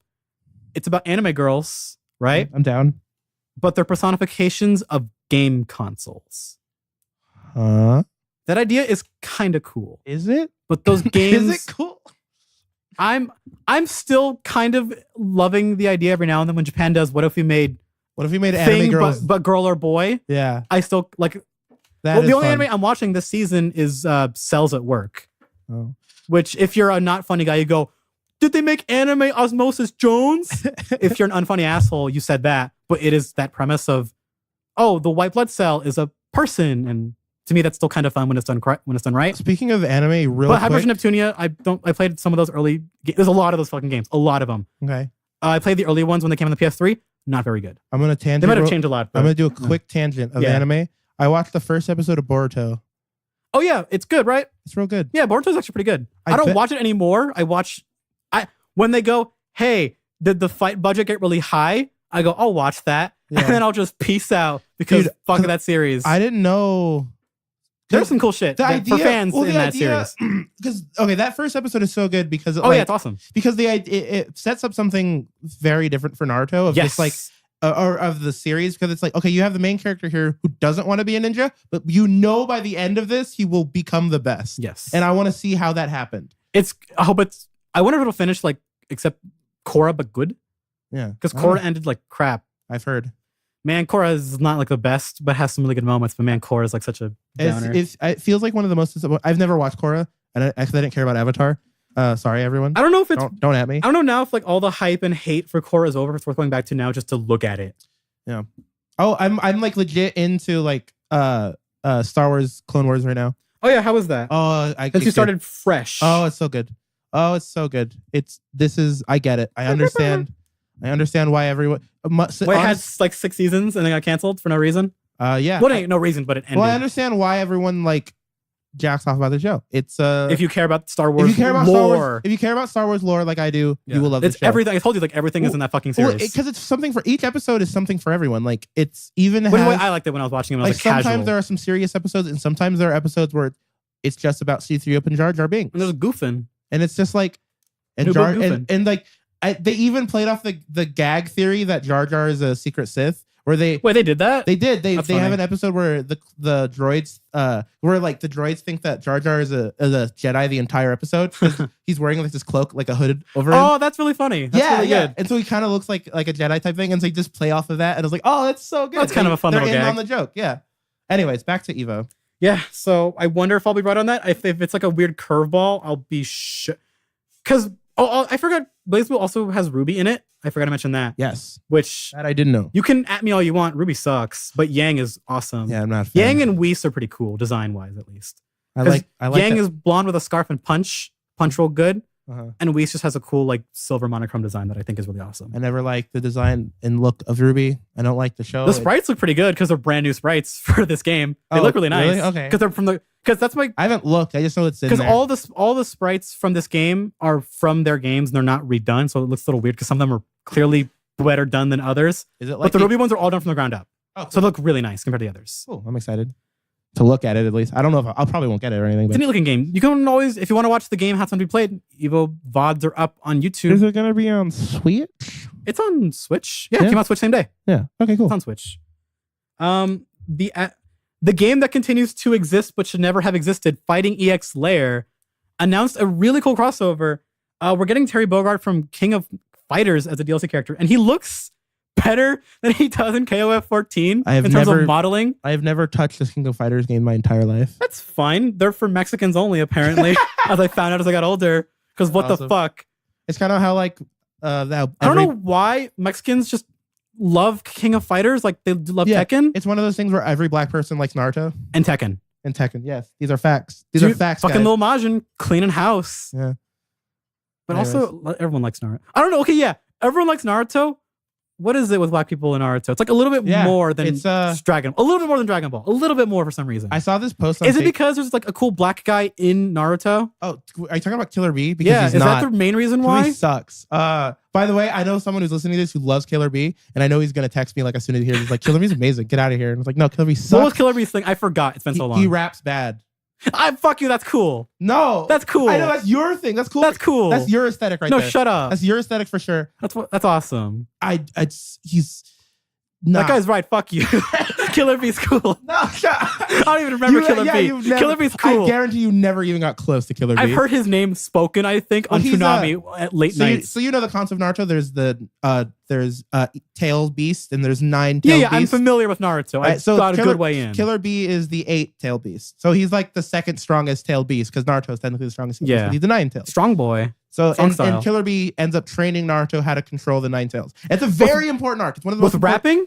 B: about anime girls, right?
C: I'm down.
B: But they're personifications of game consoles.
C: Huh?
B: That idea is kind of cool.
C: Is it?
B: But those games...
C: Is it cool?
B: I'm still kind of loving the idea every now and then when Japan does what if we made
C: anime girls
B: but girl or boy?
C: Yeah.
B: I still like
C: that.
B: The only
C: fun.
B: anime I'm watching this season is Cells at Work.
C: Oh.
B: Which if you're a not funny guy, you go, did they make anime Osmosis Jones? If you're an unfunny asshole, you said that. But it is that premise of, oh, the white blood cell is a person, and to me that's still kind of fun when it's done right.
C: Speaking of anime,
B: but Hyperdimension Neptunia, I played some of those early. There's a lot of those fucking games, a lot of them.
C: Okay.
B: I played the early ones when they came on the PS3. Not very good.
C: I'm gonna tangent.
B: They might have changed a lot.
C: I'm gonna do a quick tangent of anime. I watched the first episode of Boruto.
B: Oh yeah, it's good, right?
C: It's real good.
B: Yeah, Boruto's actually pretty good. I don't watch it anymore. When they go, hey, did the fight budget get really high? I go, I'll watch that. Yeah. And then I'll just peace out because fuck that series.
C: I didn't know.
B: There's some cool shit for fans in that series.
C: Because, that first episode is so good because...
B: it's awesome.
C: Because it sets up something very different for Naruto of just like... or of the series, because it's like, okay, you have the main character here who doesn't want to be a ninja, but by the end of this, he will become the best.
B: Yes.
C: And I want to see how that happened.
B: I wonder if it'll finish like, except Korra, but good.
C: Yeah.
B: Because Korra ended like crap.
C: I've heard.
B: Man, Korra is not like the best, but has some really good moments. But man, Korra is like such a downer.
C: It feels like one of the most... I've never watched Korra, and I didn't care about Avatar. Sorry, everyone.
B: I don't know if it's...
C: Don't at me.
B: I don't know now if like all the hype and hate for Korra is over. If it's worth going back to now just to look at it.
C: Yeah. Oh, I'm like legit into like Star Wars Clone Wars right now.
B: Oh yeah, how was that?
C: Oh,
B: since you started fresh.
C: Oh, it's so good. I get it. I understand. I understand why everyone...
B: it had like 6 seasons and then got canceled for no reason?
C: Yeah.
B: Well, ain't no reason, but it ended.
C: Well, I understand why everyone like jacks off about the show. It's
B: if you care about Star Wars
C: lore. If you care about Star Wars lore like I do, you will love the show.
B: Everything. I told you, like everything is in that fucking series.
C: Because it's something for... Each episode is something for everyone. Like it's even...
B: I liked it when I was watching it when I was like
C: sometimes
B: casual.
C: There are some serious episodes and sometimes there are episodes where it's just about C-3PO and Jar Jar Binks.
B: And there's goofing.
C: And it's just like... And like... they even played off the gag theory that Jar Jar is a secret Sith. Where they
B: did that?
C: They did. They have an episode where the droids where like the droids think that Jar Jar is a Jedi the entire episode. He's wearing like this cloak, like a hood over him.
B: Oh, that's really funny. That's really good.
C: And so he kind of looks like a Jedi type thing. And so he just play off of that. And I was like, oh, that's so good.
B: That's kind of a fun little gag.
C: They're in on the joke. Yeah. Anyways, back to Evo.
B: Yeah. So I wonder if I'll be right on that. If it's like a weird curveball, I'll be because I forgot BlazBlue also has Ruby in it. I forgot to mention that.
C: Yes.
B: Which...
C: That I didn't know.
B: You can at me all you want. Ruby sucks. But Yang is awesome.
C: Yeah, I'm not a fan.
B: Yang and Whis are pretty cool, design-wise at least.
C: I like
B: Yang
C: that.
B: is blonde with a scarf and punch real good.
C: Uh-huh.
B: And Whis just has a cool like silver monochrome design that I think is really awesome.
C: I never liked the design and look of Ruby. I don't like the show.
B: The sprites look pretty good because they're brand new sprites for this game. They look really nice.
C: Really? Okay.
B: Because they're from the... Because that's my...
C: I haven't looked. I just know it's in there.
B: Because all the sprites from this game are from their games and they're not redone. So it looks a little weird because some of them are clearly better done than others.
C: Is it like
B: but the Ruby ones are all done from the ground up.
C: Oh, cool.
B: So they look really nice compared to the others.
C: Cool. I'm excited to look at it at least. I don't know if I'll probably won't get it or anything.
B: It's a neat looking game. You can always, if you want to watch the game, have something played, Evo VODs are up on YouTube.
C: Is it going to be on Switch?
B: It's on Switch. Yeah, it came out Switch same day.
C: Yeah. Okay, cool.
B: It's on Switch. The game that continues to exist but should never have existed, Fighting EX Lair, announced a really cool crossover. We're getting Terry Bogard from King of Fighters as a DLC character, and he looks better than he does in KOF 14 in terms of modeling.
C: I have never touched a King of Fighters game my entire life.
B: That's fine. They're for Mexicans only, apparently, as I found out as I got older. Because what the fuck?
C: It's kind of how like
B: I don't know why Mexicans just love King of Fighters. Like they love Tekken.
C: It's one of those things where every black person likes Naruto
B: and Tekken.
C: Yes, these are facts. These are facts.
B: Fucking
C: guys.
B: Lil Majin cleaning house.
C: Yeah.
B: But also everyone likes Naruto. I don't know. Okay, yeah, everyone likes Naruto, what is it with black people in Naruto? It's like a little bit more than Dragon. A little bit more than Dragon Ball. A little bit more for some reason.
C: I saw this post on
B: Is it because there's like a cool black guy in Naruto?
C: Oh, are you talking about Killer Bee? Because he's
B: is
C: not.
B: that the main reason
C: Killer
B: why?
C: Bee sucks. By the way, I know someone who's listening to this who loves Killer Bee, and I know he's gonna text me like as soon as he hears. He's like, "Killer Bee's amazing. Get out of here." And I was like, "No, Killer Bee sucks."
B: What was Killer Bee's thing? I forgot. It's been so long.
C: He raps bad.
B: Fuck you. That's cool.
C: No,
B: that's cool.
C: I know that's your thing. That's cool.
B: That's cool.
C: That's your aesthetic right
B: there.
C: No,
B: shut up.
C: That's your aesthetic for sure.
B: That's awesome.
C: He's. Nah.
B: That guy's right. Fuck you. Killer Bee's cool.
C: No,
B: I don't even remember Killer Bee. Killer Bee's cool.
C: I guarantee you never even got close to Killer Bee.
B: I've heard his name spoken, I think, on Toonami at late night.
C: So you know the concept of Naruto? There's Tail Beast and there's 9 Tail Beasts.
B: Yeah, I'm familiar with Naruto. I got a good way in.
C: Killer Bee is the 8 Tail Beast. So he's like the second strongest Tail Beast because Naruto is technically the strongest. Yeah. He's the 9 Tails.
B: Strong boy.
C: So and Killer Bee ends up training Naruto how to control the 9 Tails. It's a very important arc. It's one of the most
B: rapping?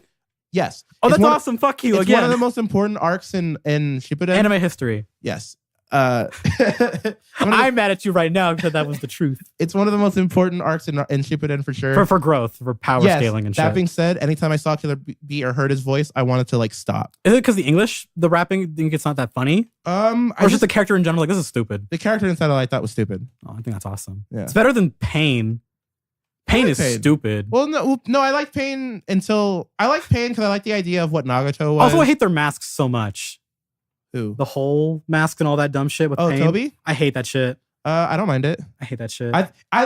C: Yes.
B: Oh, that's awesome. Fuck you again.
C: It's one of the most important arcs in Shippuden.
B: Anime history.
C: Yes.
B: I'm mad at you right now because that was the truth.
C: It's one of the most important arcs in Shippuden for sure.
B: For growth, for power scaling and shit.
C: That being said, anytime I saw Killer Bee or heard his voice, I wanted to like stop.
B: Is it because the English, the rapping, think it's not that funny? Or just the character in general, like this is stupid.
C: The character inside I thought was stupid.
B: Oh, I think that's awesome.
C: Yeah.
B: It's better than Pain. Pain is stupid.
C: Well, no, I like Pain because I like the idea of what Nagato was.
B: Also, I hate their masks so much.
C: Who?
B: The whole mask and all that dumb shit with Pain.
C: Toby?
B: I hate that shit.
C: I don't mind it.
B: I hate that shit.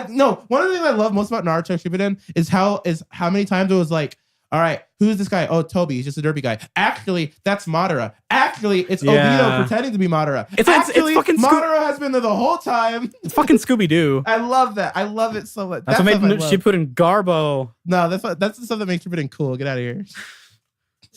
C: No, one of the things I love most about Naruto Shippuden is how many times it was like, all right, who's this guy? Oh, Toby, he's just a derpy guy. Actually, that's Madara. Actually, it's Obito pretending to be Madara. It's fucking Madara has been there the whole time.
B: It's fucking Scooby-Doo.
C: I love that. I love it so much.
B: That's what made Shippuden Garbo.
C: No, that's the stuff that makes Shippuden cool. Get out of here.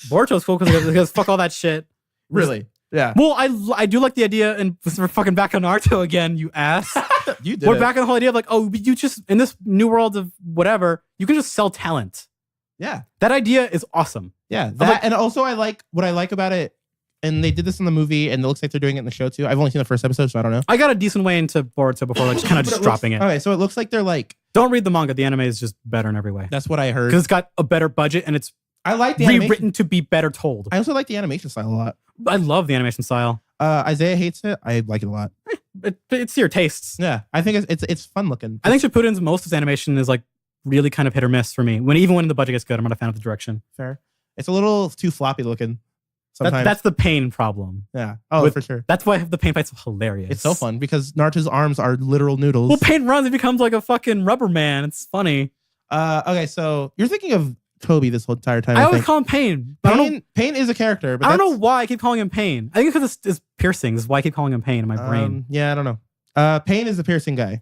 B: Boruto's cool because fuck all that shit.
C: Really? Yeah.
B: Well, I do like the idea, and we're fucking back on Naruto again, you ass.
C: You did.
B: We're back on the whole idea of like, oh, you just in this new world of whatever, you can just sell talent.
C: Yeah.
B: That idea is awesome.
C: Yeah. And also what I like about it, and they did this in the movie, and it looks like they're doing it in the show too. I've only seen the first episode, so I don't know.
B: I got a decent way into Boruto before, like, just kind of just dropping it.
C: Okay, so it looks like they're like.
B: Don't read the manga. The anime is just better in every way.
C: That's what I heard.
B: Because it's got a better budget and it's rewritten to be better told.
C: I also like the animation style a lot.
B: I love the animation style.
C: Isaiah hates it. I like it a lot.
B: It's to your tastes.
C: Yeah, I think it's fun looking.
B: I think Shippuden's most of his animation is like really kind of hit or miss for me. Even when the budget gets good, I'm not a fan of the direction.
C: Fair. It's a little too floppy looking. Sometimes.
B: That's the Pain problem.
C: Yeah. Oh, for sure.
B: That's why the Pain fight's hilarious.
C: It's so fun because Naruto's arms are literal noodles.
B: Well, Pain runs and becomes like a fucking rubber man. It's funny.
C: Okay, so you're thinking of Toby this whole entire time.
B: I always call him Pain.
C: Pain is a character, but
B: I don't know why I keep calling him Pain. I think it's because it's piercings. Is why I keep calling him Pain in my brain.
C: Yeah, I don't know. Pain is the piercing guy.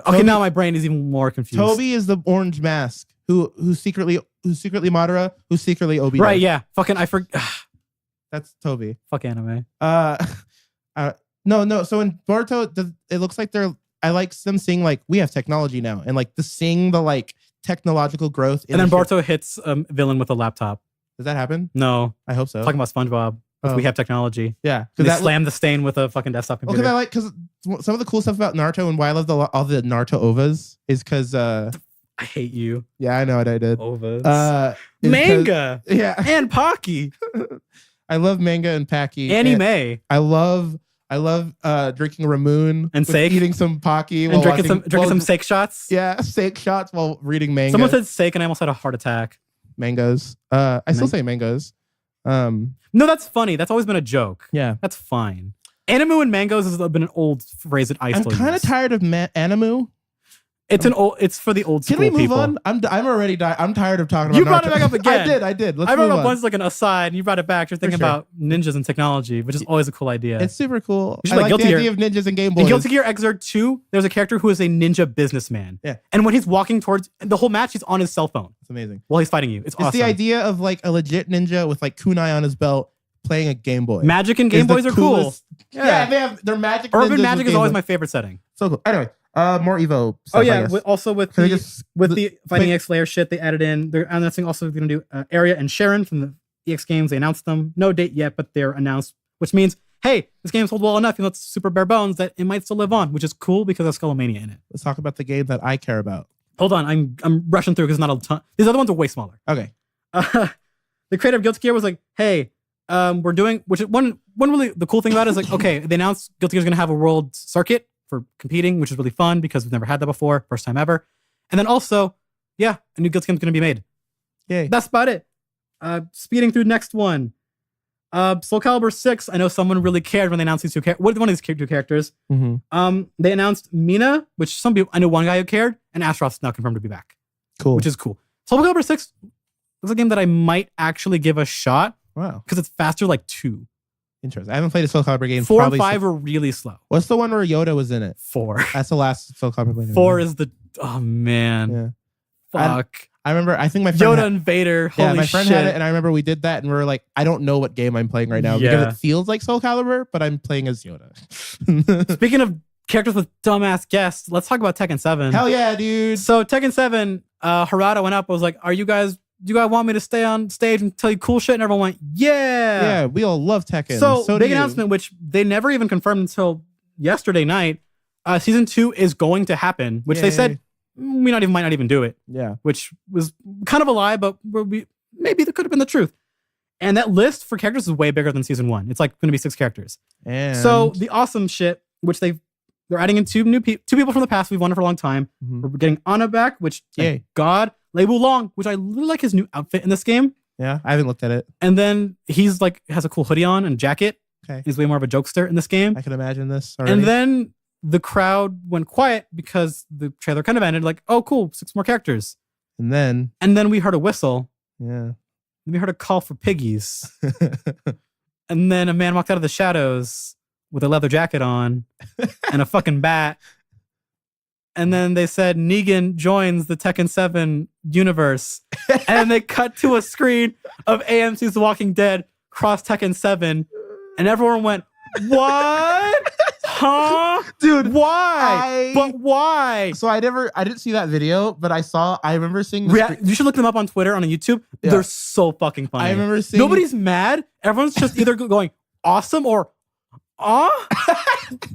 B: Okay, now my brain is even more confused.
C: Toby is the orange mask who's secretly Madara, who's secretly Obito.
B: Right? Yeah. Fucking I forgot.
C: That's Toby.
B: Fuck anime.
C: No. So in Boruto, it looks like I like them seeing like we have technology now, and like seeing the like technological growth.
B: And then Boruto hits a villain with a laptop.
C: Does that happen?
B: No.
C: I hope so.
B: Talking about SpongeBob. We have technology.
C: Yeah.
B: Because they slam the stain with a fucking desktop computer.
C: Because some of the cool stuff about Naruto and why I love all the Naruto OVAs is because
B: I hate you.
C: Yeah, I know what I did.
B: OVAs. Manga.
C: Yeah.
B: And Pocky.
C: I love manga and Packy.
B: Anime.
C: I love drinking Ramoon
B: and Sake,
C: eating some Pocky
B: and drinking some Sake shots.
C: Yeah, Sake shots while reading manga.
B: Someone said Sake and I almost had a heart attack.
C: Mangoes. I still say mangoes.
B: No, that's funny. That's always been a joke.
C: Yeah,
B: that's fine. Animu and mangoes has been an old phrase that I still use.
C: I'm kind of tired of Animu.
B: It's for the old school people.
C: Can we move on? I'm already I'm tired of talking about.
B: You brought it back up again.
C: I did.
B: I brought it up once like an aside, and you brought it back. You're thinking about ninjas and technology, which is always a cool idea.
C: It's super cool. I like the idea of ninjas and Game Boys.
B: In Guilty Gear Xrd 2, there's a character who is a ninja businessman.
C: Yeah.
B: And when he's walking towards the whole match, he's on his cell phone.
C: It's amazing.
B: While he's fighting you. It's awesome.
C: It's the idea of like a legit ninja with like kunai on his belt playing a Game Boy.
B: Magic and Game Boys are cool.
C: Yeah, they're magic.
B: Urban Magic is always my favorite setting.
C: So cool. Anyway. More Evo stuff,
B: oh yeah, with the Fighting EX layer shit they added in. They're announcing also going to do Arya and Sharon from the EX games. They announced them. No date yet, but they're announced, which means, hey, this game's sold well enough, even though it's super bare bones, that it might still live on, which is cool because there's Skullomania in it.
C: Let's talk about the game that I care about.
B: Hold on, I'm rushing through because not a ton. These other ones are way smaller.
C: Okay.
B: The creator of Guilty Gear was like, hey, we're doing, which is one really the cool thing about it is like, okay, they announced Guilty Gear is gonna have a world circuit for competing, which is really fun because we've never had that before, first time ever. And then also, yeah, a new Guilty Gear is gonna be made.
C: Yay.
B: That's about it. Speeding through next one. Soul Calibur 6, I know someone really cared when they announced these two characters. One of these two characters.
C: Mm-hmm.
B: They announced Mina, which some people, I know one guy who cared, and Astaroth's now confirmed to be back.
C: Cool.
B: Which is cool. Soul Calibur 6 looks a game that I might actually give a shot.
C: Wow.
B: Because it's faster like 2.
C: Interesting. I haven't played a Soul Calibur game.
B: 4 and 5 are really slow.
C: What's the one where Yoda was in it?
B: 4.
C: That's the last Soul Calibur game.
B: 4 is the, oh man.
C: Yeah.
B: Fuck.
C: I remember, I think my friend
B: Yoda and Vader. Holy
C: my friend
B: shit.
C: had it, and I remember we did that, and we were like, I don't know what game I'm playing right now because it feels like Soul Calibur, but I'm playing as Yoda.
B: Speaking of characters with dumbass guests, let's talk about Tekken 7.
C: Hell yeah, dude.
B: So Tekken 7, Harada went up, was like, do you guys want me to stay on stage and tell you cool shit? And everyone went, yeah.
C: Yeah, we all love Tekken.
B: So big announcement, which they never even confirmed until yesterday night. Season 2 is going to happen, which they said might not even do it.
C: Yeah.
B: Which was kind of a lie, but maybe that could have been the truth. And that list for characters is way bigger than season 1. It's like going to be 6 characters.
C: And
B: so the awesome shit, which they're adding in two people from the past we've wanted for a long time.
C: Mm-hmm.
B: We're getting Ana back, which thank God. Lei Wulong, which I really like his new outfit in this game.
C: Yeah, I haven't looked at it.
B: And then he's like has a cool hoodie on and jacket.
C: Okay.
B: He's way more of a jokester in this game.
C: I can imagine this already.
B: And then the crowd went quiet because the trailer kind of ended like, oh, cool, 6 more characters.
C: And then
B: we heard a whistle.
C: Yeah.
B: Then we heard a call for piggies. And then a man walked out of the shadows with a leather jacket on and a fucking bat. And then they said Negan joins the Tekken 7 universe. And they cut to a screen of AMC's The Walking Dead cross Tekken 7. And everyone went, what? Huh?
C: Dude,
B: why? But why?
C: So I didn't see that video, but I remember seeing
B: you should look them up on Twitter, on YouTube. Yeah. They're so fucking funny.
C: I remember seeing
B: nobody's mad. Everyone's just either going awesome or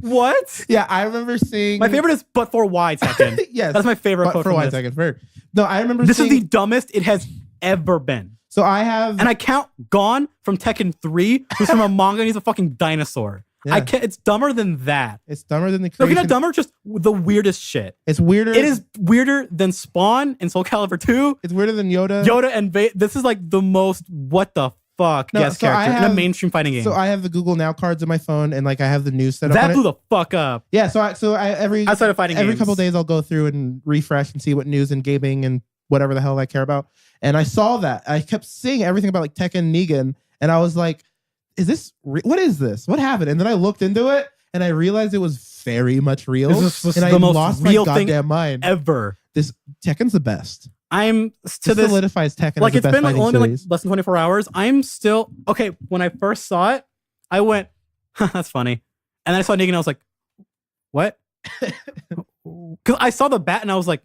B: what?
C: Yeah, I remember seeing
B: my favorite is but for why Tekken. Yes. That's my favorite quote
C: for why Tekken. No, I remember
B: this is the dumbest it has ever been.
C: So I have
B: and I count Gon from Tekken 3, who's from a manga and he's a fucking dinosaur. Yeah. It's dumber than that.
C: It's dumber than the creation.
B: No, not dumber, just the weirdest shit.
C: It's weirder.
B: It is weirder than Spawn in Soul Calibur 2.
C: It's weirder than Yoda.
B: And this is like the most what the fuck guest character in a mainstream fighting game.
C: So I have the Google Now cards on my phone and like I have the news set up.
B: That blew the fuck up.
C: Yeah, so I
B: outside of fighting
C: every
B: games.
C: Couple days I'll go through and refresh and see what news and gaming and whatever the hell I care about. And I saw that. I kept seeing everything about like Tekken Negan and I was like, what is this? What happened? And then I looked into it and I realized it was very much real.
B: This was
C: and
B: the
C: I
B: most
C: lost
B: real
C: my
B: thing
C: goddamn mind.
B: Ever.
C: This Tekken's the best.
B: This
C: solidifies Tekken
B: like
C: as the
B: it's
C: best
B: been only
C: series.
B: like less than 24 hours. I'm still okay. When I first saw it, I went, that's funny. And then I saw Negan and I was like, what? Because I saw the bat and I was like,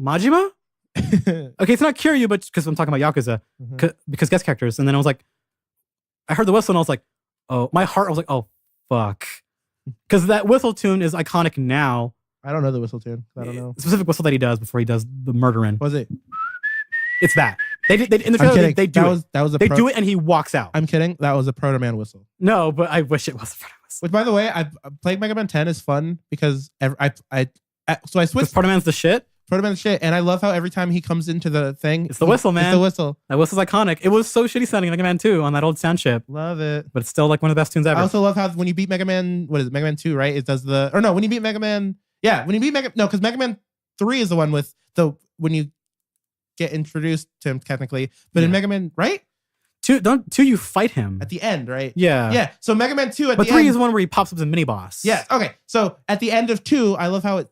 B: Majima? Okay, it's not Kiryu, but because I'm talking about Yakuza, because guest characters. And then I was like, I heard the whistle and I was like, oh, my heart, I was like, oh, fuck. Because that whistle tune is iconic now.
C: I don't know the whistle tune. I don't know.
B: The specific whistle that he does before he does the murdering.
C: Was it?
B: It's that. They in the trailer, they do it. They do it and he walks out.
C: I'm kidding. That was a Proto Man whistle.
B: No, but I wish it was a Proto Man whistle.
C: Which, by the way, playing Mega Man 10 is fun because so I switched.
B: Proto Man's the shit.
C: Proto Man's shit, and I love how every time he comes into the thing,
B: it's the whistle, man.
C: It's the whistle.
B: That whistle's iconic. It was so shitty sounding Mega Man 2 on that old sound chip.
C: Love it.
B: But it's still like one of the best tunes ever.
C: I also love how when you beat Mega Man, what is it, Mega Man 2, right? It does when you beat Mega Man, because Mega Man 3 is the one with when you get introduced to him technically, but in Mega Man, right?
B: 2 you fight him
C: at the end, right?
B: Yeah.
C: Yeah. So Mega Man 2
B: but 3 is the one where he pops up as a mini boss.
C: Yeah. Okay. So at the end of 2, I love how it.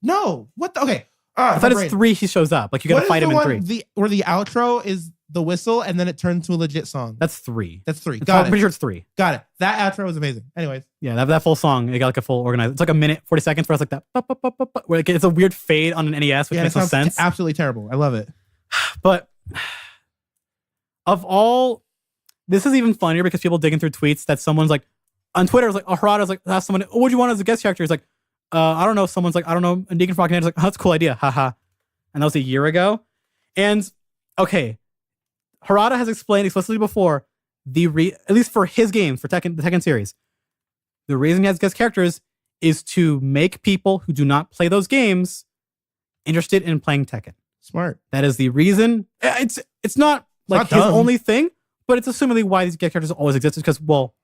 C: No. What the? Okay.
B: I thought it's 3 he shows up. Like you gotta fight him in 3.
C: Where the outro is the whistle and then it turns to a legit song.
B: That's 3.
C: Got it.
B: I'm pretty sure it's 3.
C: Got it. That outro was amazing. Anyways.
B: Yeah, that full song, it got like a full organized. It's like a minute, 40 seconds where it's like that. Where it's a weird fade on an NES, which makes no sense.
C: Absolutely terrible. I love it.
B: But of all, this is even funnier because people digging through tweets that someone's like, on Twitter, it's like, Harada's like, asked someone, what would you want as a guest character? He's like, I don't know, someone's like, I don't know, and Deacon Frog like, oh, that's a cool idea, haha. And that was a year ago. And okay, Harada has explained explicitly before at least for his games, for the Tekken series, the reason he has guest characters is to make people who do not play those games interested in playing Tekken.
C: Smart.
B: That is the reason. It's not like his only thing, but it's assumingly why these guest characters always existed because, well,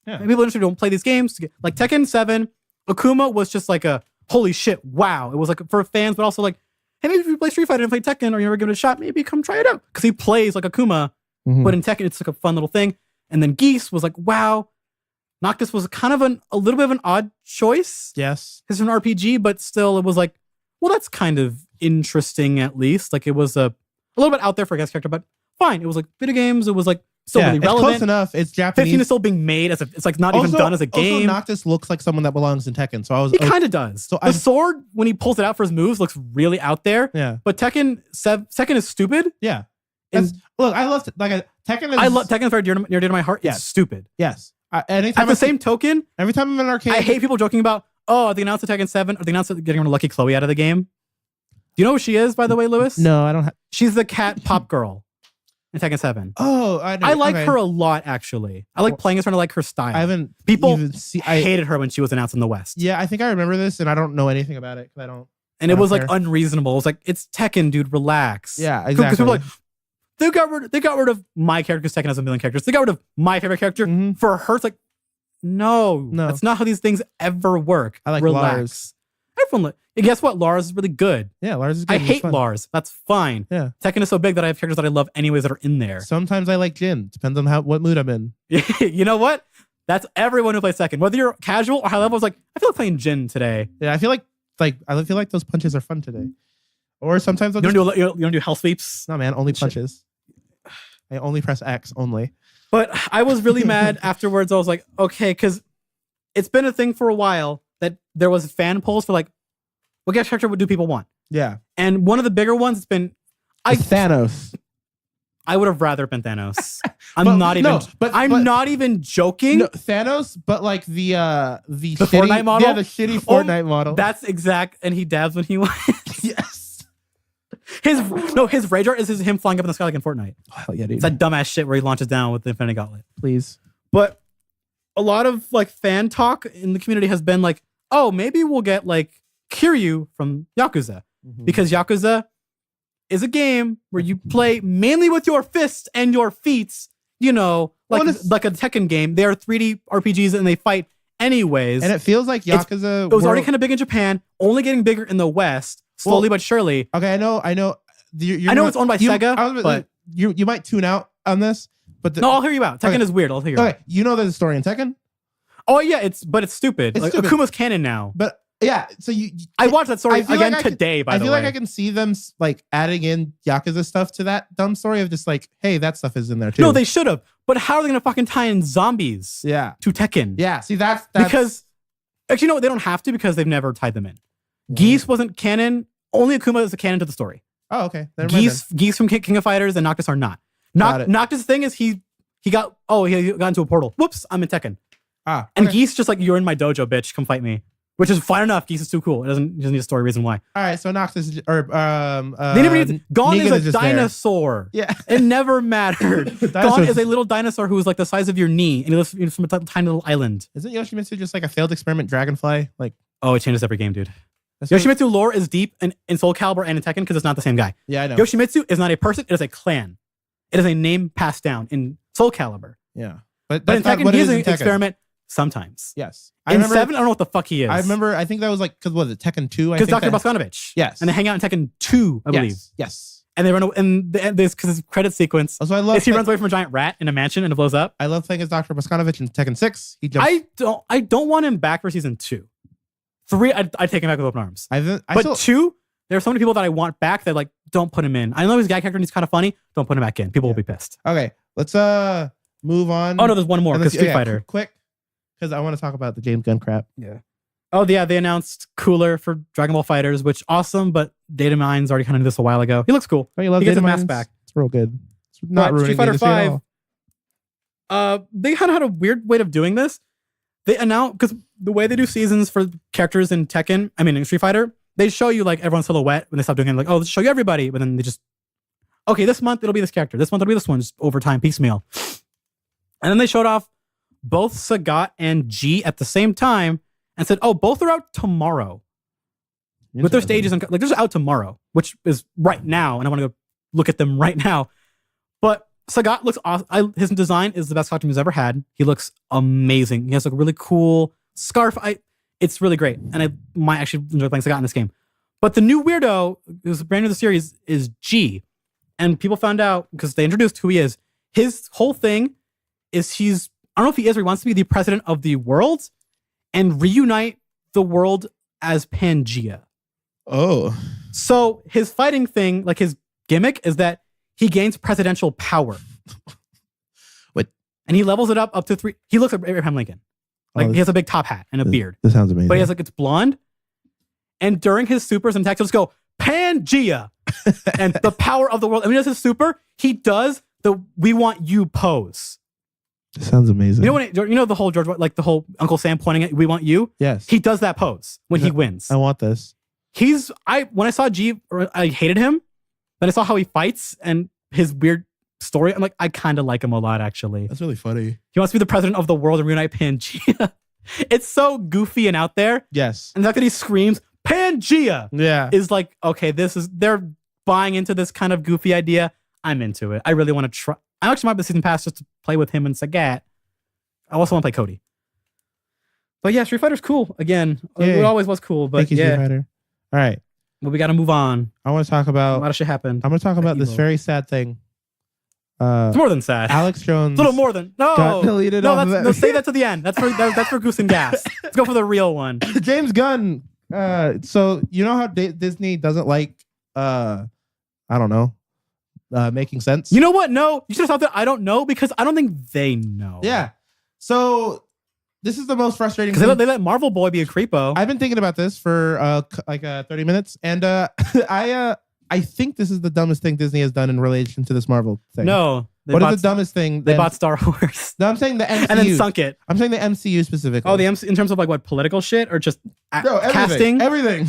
B: people interested don't play these games. Like Tekken 7, Akuma was just like a holy shit, wow. It was like for fans, but also like, hey, maybe if you play Street Fighter and play Tekken or you never give it a shot, maybe come try it out. Because he plays like Akuma, but in Tekken, it's like a fun little thing. And then Geese was like, wow. Noctis was kind of a little bit of an odd choice.
C: Yes.
B: It's an RPG, but still it was like, well, that's kind of interesting at least. Like it was a little bit out there for a guest character, but fine. It was like video games. It was like still really relevant.
C: It's close enough. It's Japanese.
B: 15 is still being made as it's like not even done as a game.
C: Also, Noctis looks like someone that belongs in Tekken. So
B: he kind of does. So the sword, when he pulls it out for his moves, looks really out there.
C: Yeah.
B: But Tekken is stupid.
C: Yeah. Look, I love Tekken.
B: I love Tekken. Very near to my heart. Yeah. It's stupid.
C: Yes.
B: At the same token,
C: every time I'm in an arcade,
B: I hate people joking about, oh, they announced the Tekken 7 or they announced getting Lucky Chloe out of the game. Do you know who she is, by the way, Lewis?
C: No, I don't.
B: She's the cat pop girl in Tekken 7.
C: Oh,
B: I like her a lot, actually. I like playing as her and I like her style.
C: I haven't.
B: People hated her when she was announced in the West.
C: Yeah, I think I remember this, and I don't know anything about it because I don't.
B: And it was like unreasonable. It was like, it's Tekken, dude. Relax.
C: Yeah, exactly.
B: Because people were like, they got rid of my character because Tekken has a million characters. They got rid of my favorite character. For her, it's like, no, that's not how these things ever work.
C: I like
B: Relax.
C: Lars.
B: Everyone, and guess what? Lars is really good.
C: Yeah, Lars is good.
B: I hate Lars. That's fine.
C: Yeah.
B: Tekken is so big that I have characters that I love anyways that are in there.
C: Sometimes I like Jin. Depends on what mood I'm in.
B: You know what? That's everyone who plays Tekken. Whether you're casual or high level, it's like, I feel like playing Jin today.
C: Yeah, I feel like those punches are fun today. Or sometimes
B: you don't do hell sweeps.
C: No, man, only punches. I only press X only.
B: But I was really mad afterwards. I was like, okay, because it's been a thing for a while that there was fan polls for like, what guest character do people want?
C: Yeah.
B: And one of the bigger ones has been
C: Thanos.
B: I would have rather been Thanos. I'm not even joking. No,
C: Thanos, but like the
B: Fortnite model?
C: Yeah, the shitty Fortnite model.
B: That's exact, and he dabs when he wants.
C: Yes.
B: His rage art is him flying up in the sky like in Fortnite.
C: Oh, hell yeah, dude.
B: It's that dumbass shit where he launches down with the Infinity Gauntlet.
C: Please.
B: But a lot of like fan talk in the community has been like, oh, maybe we'll get like Kiryu from Yakuza. Because Yakuza is a game where you play mainly with your fists and your feet, like a Tekken game. They are 3D RPGs and they fight anyways.
C: And it feels like Yakuza...
B: It was already kind of big in Japan, only getting bigger in the West, slowly but surely.
C: Okay, I know.
B: I know it's owned by Sega, but...
C: You might tune out on this, but...
B: No, I'll hear you out. Tekken is weird. I'll hear you out.
C: Okay, you know there's a story in Tekken?
B: Oh, yeah, but it's stupid. It's stupid. Akuma's canon now.
C: But... Yeah, so
B: I watched that story again today, by the way.
C: I feel like I can see them like adding in Yakuza stuff to that dumb story of just like, hey, that stuff is in there too.
B: No, they should have. But how are they going to fucking tie in zombies to Tekken?
C: Yeah, see, that's...
B: Because, actually, no, they don't have to because they've never tied them in. Geese wasn't canon. Only Akuma is a canon to the story.
C: Oh, okay.
B: Geese from King of Fighters and Noctis are not. Noctis' thing is he got into a portal. Whoops, I'm in Tekken. And Geese just like, you're in my dojo, bitch. Come fight me. Which is fine enough. Geese is too cool. It doesn't need a story reason why.
C: All right, so Noctis they
B: never need Gon is a dinosaur.
C: There. Yeah.
B: It never mattered. Gon is a little dinosaur who is like the size of your knee, and he lives from a tiny little island.
C: Isn't Yoshimitsu just like a failed experiment dragonfly? Like,
B: oh, it changes every game, dude. Yoshimitsu lore is deep in Soul Calibur and in Tekken because it's not the same guy.
C: Yeah, I know.
B: Yoshimitsu is not a person, it is a clan. It is a name passed down in Soul Calibur.
C: Yeah.
B: But in Tekken, he's an experiment sometimes.
C: Yes.
B: In 7, I don't know what the fuck he is.
C: I think that was like, because what was it, Tekken 2?
B: Because Dr. Bosconovich.
C: Yes.
B: And they hang out in Tekken 2, I believe.
C: Yes.
B: And they run away, and this because his credit sequence.
C: Also, I love
B: he runs away from a giant rat in a mansion and it blows up.
C: I love playing as Dr. Bosconovich in Tekken 6. He jumps.
B: I don't want him back for season 2. 3, I'd take him back with open arms. But 2, there are so many people that I want back that like don't put him in. I know he's a guy character and he's kind of funny. Don't put him back in. People will be pissed.
C: Okay, let's move on.
B: Oh no, there's one more because Street Fighter.
C: Quick, because I want to talk about the James Gunn crap.
B: Yeah. Oh yeah, they announced Cooler for Dragon Ball FighterZ, which awesome, but Data Mine's already kind of did this a while ago. He looks cool.
C: Oh, you love
B: he gets
C: Data
B: a mask
C: Mines?
B: back.
C: It's real good. It's not ruining
B: Street Fighter
C: the industry at all.
B: They kind of had a weird way of doing this. They announced because the way they do seasons for characters in Tekken, in Street Fighter, they show you like everyone's silhouette when they stop doing it. Like, oh, let's show you everybody. But then they just, okay, this month it'll be this character. This month it'll be this one, just over time, piecemeal. And then they showed off both Sagat and G at the same time and said, oh, both are out tomorrow. With their stages, and like, they're just out tomorrow, which is right now. And I want to go look at them right now. But Sagat looks awesome. His design is the best costume he's ever had. He looks amazing. He has a really cool scarf. It's really great. And I might actually enjoy playing Sagat in this game. But the new weirdo, who's brand new to the series, is G. And people found out, because they introduced who he is, his whole thing is I don't know if he is or he wants to be the president of the world and reunite the world as Pangea.
C: Oh.
B: So his fighting thing, like his gimmick, is that he gains presidential power.
C: What?
B: And he levels it up to 3. He looks like Abraham Lincoln. Like he has a big top hat and a beard.
C: This sounds amazing.
B: But he has it's blonde. And during his supers and attacks, he'll just go, Pangea. And the power of the world. He does his super, he does the "we want you" pose.
C: This sounds amazing.
B: You know the whole George, like the whole Uncle Sam pointing at "we want you"?
C: Yes.
B: He does that pose when he wins.
C: I want this.
B: When I saw G, I hated him. Then I saw how he fights and his weird story. I'm like, I kind of like him a lot, actually.
C: That's really funny.
B: He wants to be the president of the world and reunite Pangea. It's so goofy and out there.
C: Yes.
B: And the fact that he screams, Pangea!
C: Yeah.
B: Is like, okay, they're buying into this kind of goofy idea. I'm into it. I really want to try. I actually might have the season pass just to play with him and Sagat. I also want to play Cody. But yeah, Street Fighter's cool. Again, it always was cool. But
C: Thank you,
B: yeah.
C: Street Fighter. All right.
B: Well, we got to move on.
C: I want to talk about...
B: A lot of shit happened.
C: I'm going to talk about this very sad thing.
B: It's more than sad.
C: Alex Jones...
B: It's a little more than...
C: got deleted off of
B: No, say that to the end. That's for Goose and Gas. Let's go for the real one.
C: James Gunn. So, you know how Disney doesn't like... I don't know. Making sense?
B: You know what? No. You should have thought that I don't know because I don't think they know.
C: Yeah. So... This is the most frustrating
B: thing. Because they let Marvel Boy be a creepo.
C: I've been thinking about this for 30 minutes, and I think this is the dumbest thing Disney has done in relation to this Marvel thing.
B: No.
C: What is the dumbest thing?
B: They bought Star Wars.
C: No, I'm saying the MCU.
B: And then sunk it.
C: I'm saying the MCU specifically.
B: Oh, the MCU in terms of like what, political shit or just
C: everything,
B: casting?
C: Everything.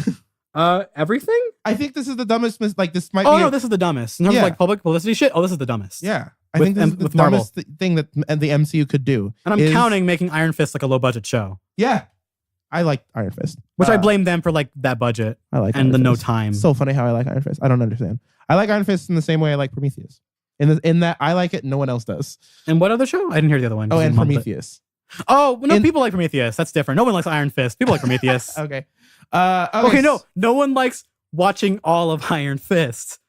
B: Everything?
C: I think this is the dumbest. This might.
B: No, this is the dumbest in terms of like public publicity shit. Oh, this is the dumbest.
C: Yeah. I think this is the dumbest thing that the MCU could do.
B: And I'm counting making Iron Fist like a low budget show.
C: Yeah. I like Iron Fist.
B: Which I blame them for like that budget.
C: I like
B: and
C: Iron
B: the
C: Fist.
B: No time.
C: So funny how I like Iron Fist. I don't understand. I like Iron Fist in the same way I like Prometheus. In that I like it, no one else does.
B: And what other show? I didn't hear the other one.
C: Oh, and Prometheus.
B: Oh, no, people like Prometheus. That's different. No one likes Iron Fist. People like Prometheus.
C: Okay.
B: Okay, no one likes watching all of Iron Fist.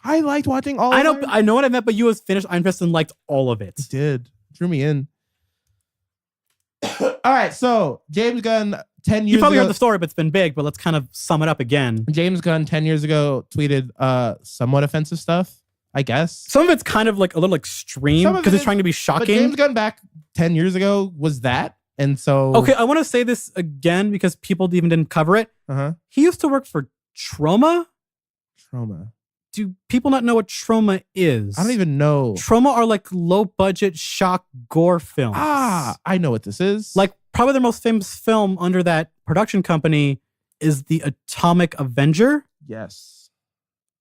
C: I liked watching all
B: of it. I know what I meant, but you finished Iron Fist and liked all of it.
C: It did. Drew me in. All right, so James Gunn 10 years ago...
B: You probably heard the story, but it's been big, but let's kind of sum it up again.
C: James Gunn 10 years ago tweeted somewhat offensive stuff, I guess.
B: Some of it's kind of like a little extreme because he's trying to be shocking.
C: But James Gunn back 10 years ago was that, and so...
B: Okay, I want to say this again because people even didn't cover it. He used to work for Trauma. Do people not know what Trauma is?
C: I don't even know.
B: Trauma are like low budget shock gore films.
C: I know what this is.
B: Like probably their most famous film under that production company is The Atomic Avenger.
C: Yes.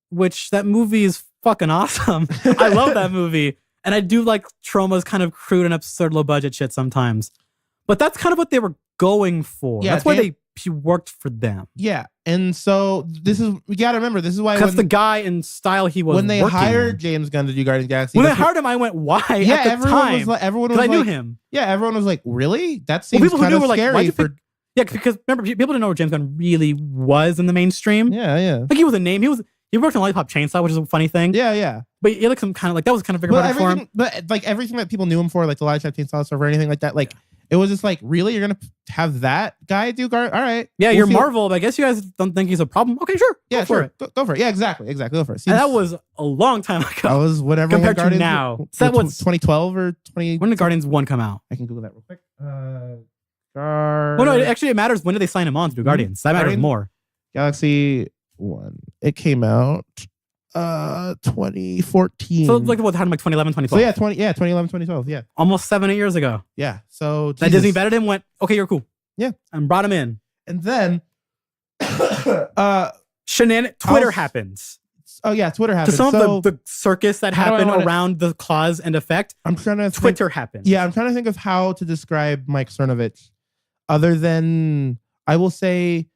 B: Which that movie is fucking awesome. I love that movie. And I do like Trauma's kind of crude and absurd low budget shit sometimes. But that's kind of what they were going for.
C: Yeah,
B: that's why he worked for them.
C: Yeah. And so we gotta remember, this is why
B: that's the guy in style he was.
C: When they hired James Gunn to do Guardians of the Galaxy.
B: When they hired him, I went, why?
C: Yeah,
B: at the time?
C: everyone was
B: I
C: like,
B: knew him.
C: Yeah, everyone was like, really? That seems kind of scary for...
B: Yeah, because remember, people didn't know who James Gunn really was in the mainstream.
C: Yeah.
B: Like he was a name. He worked on Lollipop Chainsaw, which is a funny thing.
C: Yeah.
B: But he like some kind of like that was kind of bigger project for him.
C: But like everything that people knew him for, like the Lollipop Chainsaw stuff or anything like that, like it was just like, really, you're gonna have that guy do guard? All right.
B: Yeah, you're Marvel, but I guess you guys don't think he's a problem. Okay, sure.
C: Yeah, go for it. Yeah, exactly. Go for it.
B: And that was a long time ago.
C: That was whatever
B: compared to now. So that was
C: 2012 or 20.
B: When did Guardians 1 come out?
C: I can Google that real quick.
B: Well, no, it matters. When did they sign him on to do Guardians? That matters more.
C: Galaxy 1. It came out 2014.
B: So like what happened like 2011, 2012.
C: So yeah, 2011, 2012. Yeah.
B: Almost 7-8 years ago.
C: Yeah. So
B: that Disney vetted him, went, okay, you're cool.
C: Yeah.
B: And brought him in.
C: And then
B: Twitter happens.
C: Oh yeah, Twitter happens.
B: To some of the circus that happened around the cause and effect.
C: I'm trying to
B: Twitter happened.
C: Yeah, I'm trying to think of how to describe Mike Cernovich, other than I will say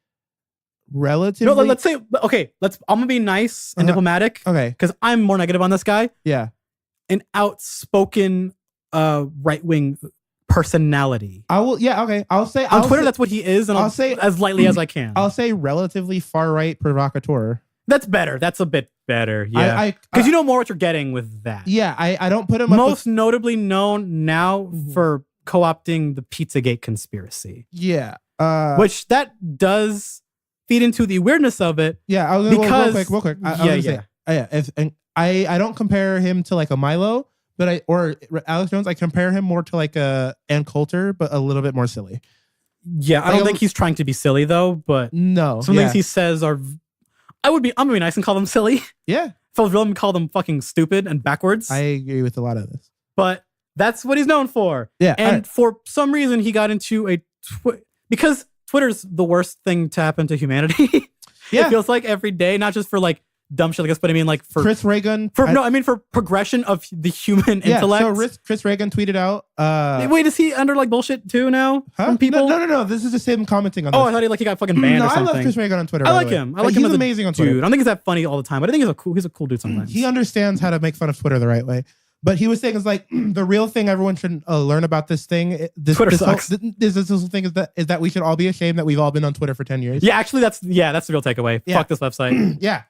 C: relatively.
B: No, let's say okay. I'm gonna be nice and diplomatic.
C: Okay,
B: because I'm more negative on this guy.
C: Yeah,
B: an outspoken right-wing personality.
C: I will. Yeah, okay. I'll say
B: on Twitter that's what he is, and I'll say as lightly as I can.
C: I'll say relatively far-right provocateur.
B: That's better. That's a bit better. Yeah, because you know more what you're getting with that.
C: Yeah, I don't put him
B: most notably known now for co-opting the Pizzagate conspiracy.
C: Yeah,
B: which that does feed into the weirdness of it.
C: Yeah, I was
B: because
C: real quick. I don't compare him to like a Milo, but or Alex Jones. I compare him more to like a Ann Coulter, but a little bit more silly.
B: Yeah, I don't think he's trying to be silly though. But
C: no,
B: some things he says are. I'm gonna be nice and call them silly.
C: Yeah.
B: If I was real, I'm gonna call them fucking stupid and backwards.
C: I agree with a lot of this.
B: But that's what he's known for.
C: Yeah.
B: And for some reason, he got into because Twitter's the worst thing to happen to humanity.
C: Yeah.
B: It feels like every day, not just for like dumb shit like this, but I mean like for
C: Chris Reagan.
B: I mean for progression of the human intellect.
C: So Chris Reagan tweeted out.
B: Wait, is he under like bullshit too now from people?
C: No. This is just him commenting on this.
B: Oh, I thought he got fucking banned or something.
C: I love Chris Reagan on Twitter.
B: I like him. I like him as
C: amazing on Twitter.
B: Dude. I don't think he's that funny all the time, but I think he's a cool dude sometimes.
C: He understands how to make fun of Twitter the right way. But he was saying it's like the real thing everyone should learn about this thing.
B: Twitter sucks.
C: This whole thing is that we should all be ashamed that we've all been on Twitter for 10 years.
B: Yeah, actually, that's the real takeaway.
C: Yeah.
B: Fuck this website.
C: Yeah.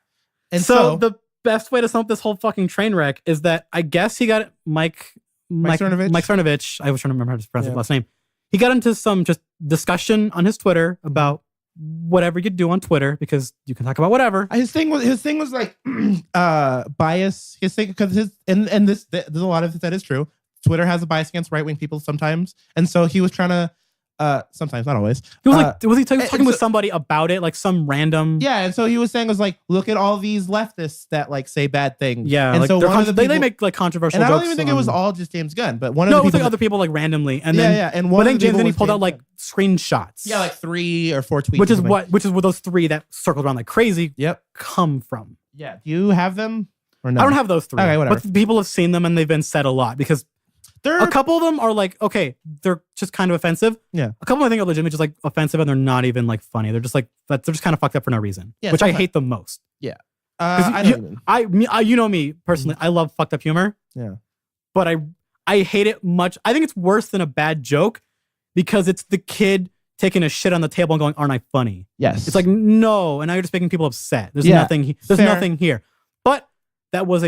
C: And
B: so the best way to sum up this whole fucking train wreck is that I guess he got Mike Cernovich. I was trying to remember how to pronounce his last name. He got into some just discussion on his Twitter about whatever you do on Twitter because you can talk about whatever.
C: His thing was like bias. His thing because there's a lot of it that is true. Twitter has a bias against right-wing people sometimes, and so he was trying to. Sometimes, not always.
B: He was was he talking with somebody about it, like some random?
C: Yeah, and so he was saying look at all these leftists that like say bad things.
B: Yeah,
C: and
B: like
C: so
B: they make like controversial.
C: And I
B: jokes
C: don't even think it was all just James Gunn, but one of
B: it
C: the
B: was
C: people
B: like other people like randomly, and
C: but
B: then James Gunn pulled out like screenshots.
C: Yeah, like 3 or 4 tweets.
B: Which is where those 3 that circled around like crazy.
C: Yep.
B: Come from.
C: Yeah. Do you have them or no?
B: I don't have those 3.
C: Okay, whatever.
B: But people have seen them and they've been said a lot because. A couple of them are like, okay, they're just kind of offensive.
C: Yeah.
B: A couple I think are legitimately just like offensive and they're not even like funny. They're just like, they're just kind of fucked up for no reason, which I hate the most.
C: Yeah.
B: You know me personally, I love fucked up humor.
C: Yeah.
B: But I hate it much. I think it's worse than a bad joke because it's the kid taking a shit on the table and going, aren't I funny?
C: Yes.
B: It's like, no. And now you're just making people upset. There's nothing here. But that was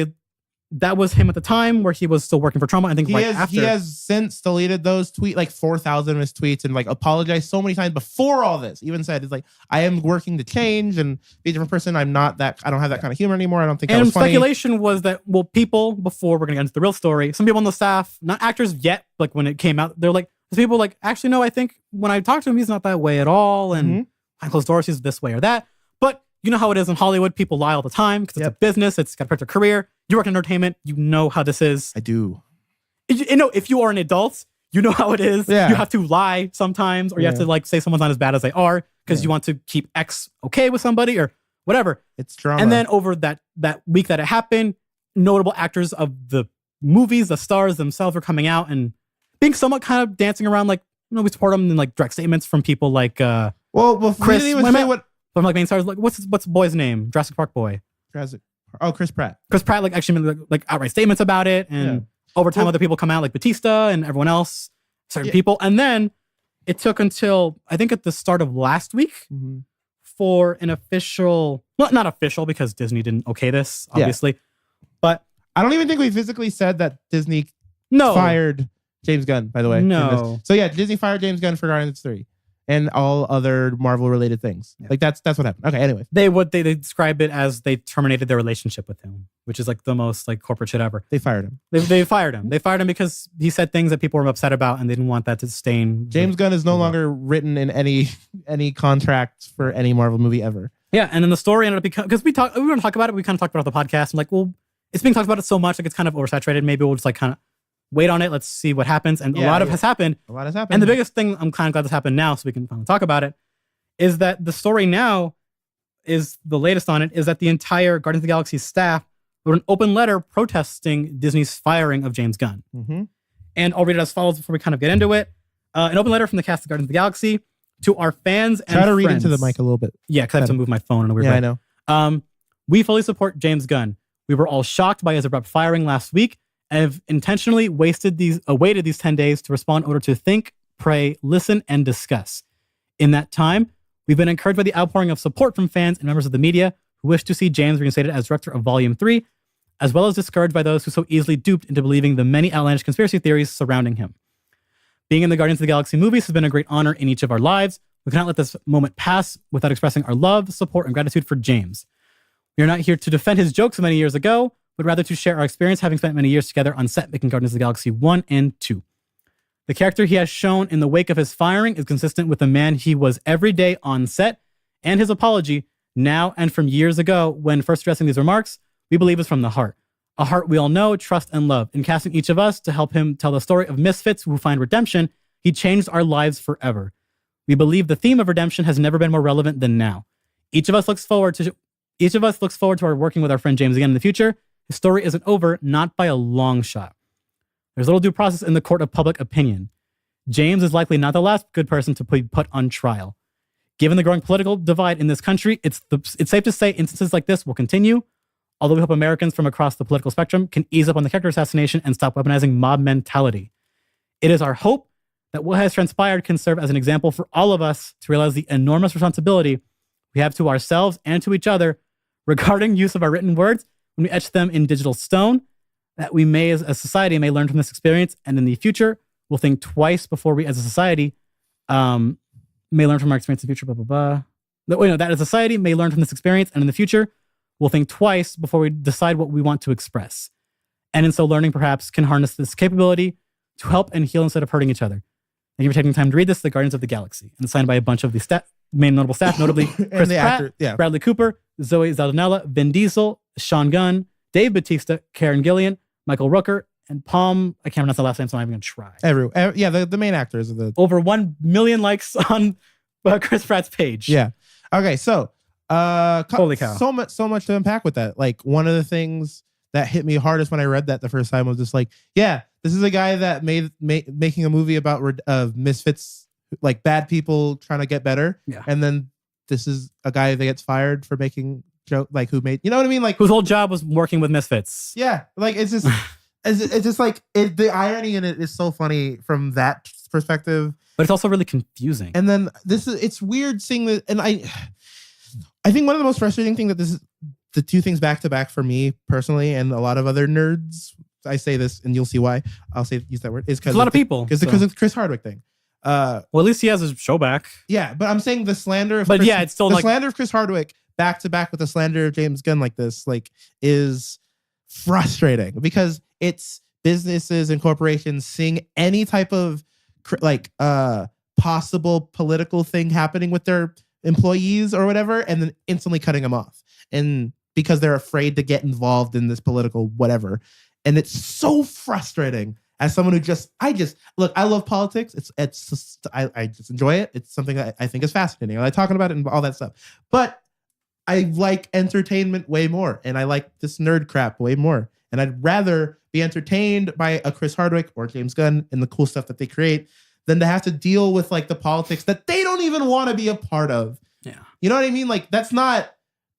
B: him at the time where he was still working for Trauma. I think after.
C: He has since deleted those tweets, like 4,000 of his tweets, and like apologized so many times before all this. Even said, it's like, I am working to change and be a different person. I don't have that kind of humor anymore. I don't think that was funny.
B: And speculation was that, people, before we're going to get into the real story, some people on the staff, not actors yet, like when it came out, they're like, there's people like, actually, no, I think when I talk to him, he's not that way at all. And behind closed doors, he's this way or that. But you know how it is in Hollywood. People lie all the time because it's a business. It's got to protect their career. You work in entertainment. You know how this is.
C: I do.
B: If you are an adult, you know how it is.
C: Yeah.
B: You have to lie sometimes, or you have to like say someone's not as bad as they are because you want to keep X okay with somebody or whatever.
C: It's drama.
B: And then over that week that it happened, notable actors of the movies, the stars themselves are coming out and being somewhat kind of dancing around like, we support them, and like direct statements from people like
C: Chris.
B: We didn't even say what. From like main stars, like what's the boy's name? Jurassic Park boy.
C: Chris Pratt.
B: Chris Pratt like actually made like outright statements about it, and over time other people come out like Batista and everyone else, certain people, and then it took until I think at the start of last week for an official, well, not official because Disney didn't okay this obviously, but
C: I don't even think we physically said that Disney fired James Gunn. By the way,
B: no.
C: So Disney fired James Gunn for Guardians 3. And all other Marvel related things. Yeah. Like that's what happened. Okay, anyway.
B: They describe it as they terminated their relationship with him, which is like the most like corporate shit ever.
C: They fired him.
B: They fired him. They fired him because he said things that people were upset about and they didn't want that to stain.
C: James Gunn is no longer written in any contracts for any Marvel movie ever.
B: Yeah, and then the story ended up because we were going to talk about it. We kind of talked about it on the podcast. I'm like, well, it's being talked about it so much, like it's kind of oversaturated. Maybe we'll just like kind of wait on it. Let's see what happens. And a lot has happened.
C: A lot has happened.
B: And the biggest thing, I'm kind of glad this happened now so we can finally talk about it, is that the story now is the latest on it, is that the entire Guardians of the Galaxy staff wrote an open letter protesting Disney's firing of James Gunn.
C: Mm-hmm.
B: And I'll read it as follows before we kind of get into it. An open letter from the cast of Guardians of the Galaxy to our fans and friends.
C: Try to read into the mic a little bit.
B: Yeah, because I have to move my phone in a weird way.
C: Yeah, I know.
B: We fully support James Gunn. We were all shocked by his abrupt firing last week and have intentionally awaited these 10 days to respond in order to think, pray, listen, and discuss. In that time, we've been encouraged by the outpouring of support from fans and members of the media who wish to see James reinstated as director of Volume 3, as well as discouraged by those who so easily duped into believing the many outlandish conspiracy theories surrounding him. Being in the Guardians of the Galaxy movies has been a great honor in each of our lives. We cannot let this moment pass without expressing our love, support, and gratitude for James. We are not here to defend his jokes many years ago, but rather to share our experience having spent many years together on set making Guardians of the Galaxy 1 and 2. The character he has shown in the wake of his firing is consistent with the man he was every day on set, and his apology, now and from years ago when first addressing these remarks, we believe is from the heart. A heart we all know, trust, and love. In casting each of us to help him tell the story of misfits who find redemption, he changed our lives forever. We believe the theme of redemption has never been more relevant than now. Each of us looks forward to our working with our friend James again in the future. His story isn't over, not by a long shot. There's little due process in the court of public opinion. James is likely not the last good person to be put on trial. Given the growing political divide in this country, it's safe to say instances like this will continue, although we hope Americans from across the political spectrum can ease up on the character assassination and stop weaponizing mob mentality. It is our hope that what has transpired can serve as an example for all of us to realize the enormous responsibility we have to ourselves and to each other regarding use of our written words when we etch them in digital stone, that we may, as a society, may learn from this experience, and in the future, we'll think twice before we, as a society, may learn from our experience in the future, blah, blah, blah. That as a society may learn from this experience, and in the future, we'll think twice before we decide what we want to express. And in so learning, perhaps, can harness this capability to help and heal instead of hurting each other. Thank you for taking the time to read this, The Guardians of the Galaxy, and signed by a bunch of the main notable staff, notably Chris Pratt, Bradley Cooper, Zoe Saldana, Vin Diesel, Sean Gunn, Dave Bautista, Karen Gillian, Michael Rooker, and Palm. I can't pronounce the last name, so I'm not even going to try.
C: The main actors of the...
B: Over 1 million likes on Chris Pratt's page.
C: Yeah. Okay, so...
B: holy cow.
C: So much to unpack with that. Like, one of the things that hit me hardest when I read that the first time was just like, yeah, this is a guy that making a movie about misfits, like bad people trying to get better.
B: Yeah.
C: And then this is a guy that gets fired for making joke, like who made, you know what I mean? Like
B: whose whole job was working with misfits.
C: Yeah. Like it's just, it's just like the irony in it is so funny from that perspective.
B: But it's also really confusing.
C: And then it's weird seeing that. And I think one of the most frustrating things that this is the two things back to back for me personally and a lot of other nerds. I say this and you'll see why I'll use that word is because
B: a lot of people
C: because of the Chris Hardwick thing.
B: Well, at least he has his show back.
C: Yeah, but I'm saying the slander of
B: it's still
C: the slander of Chris Hardwick back to back with the slander of James Gunn like this, like, is frustrating because it's businesses and corporations seeing any type of possible political thing happening with their employees or whatever, and then instantly cutting them off, and because they're afraid to get involved in this political whatever. And it's so frustrating as someone who I love politics. I just enjoy it. It's something that I think is fascinating. I like talking about it and all that stuff. But I like entertainment way more. And I like this nerd crap way more. And I'd rather be entertained by a Chris Hardwick or James Gunn and the cool stuff that they create than to have to deal with like the politics that they don't even want to be a part of.
B: Yeah.
C: You know what I mean? Like that's not...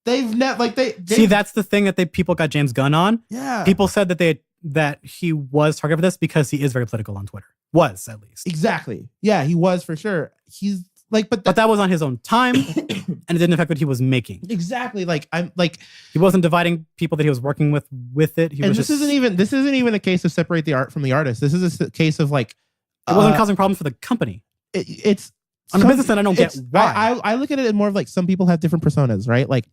B: See, that's the thing that people got James Gunn on.
C: Yeah.
B: People said that he was targeted for this because he is very political on Twitter. Was, at least.
C: Exactly. Yeah, he was for sure. He's like, but
B: that was on his own time and it didn't affect what he was making.
C: Exactly. Like I'm like
B: he wasn't dividing people that he was working with it.
C: This isn't even a case of separate the art from the artist. This is a case of like
B: it wasn't causing problems for the company.
C: It's
B: on the business end, I don't get why.
C: I look at it more of like some people have different personas, right? Like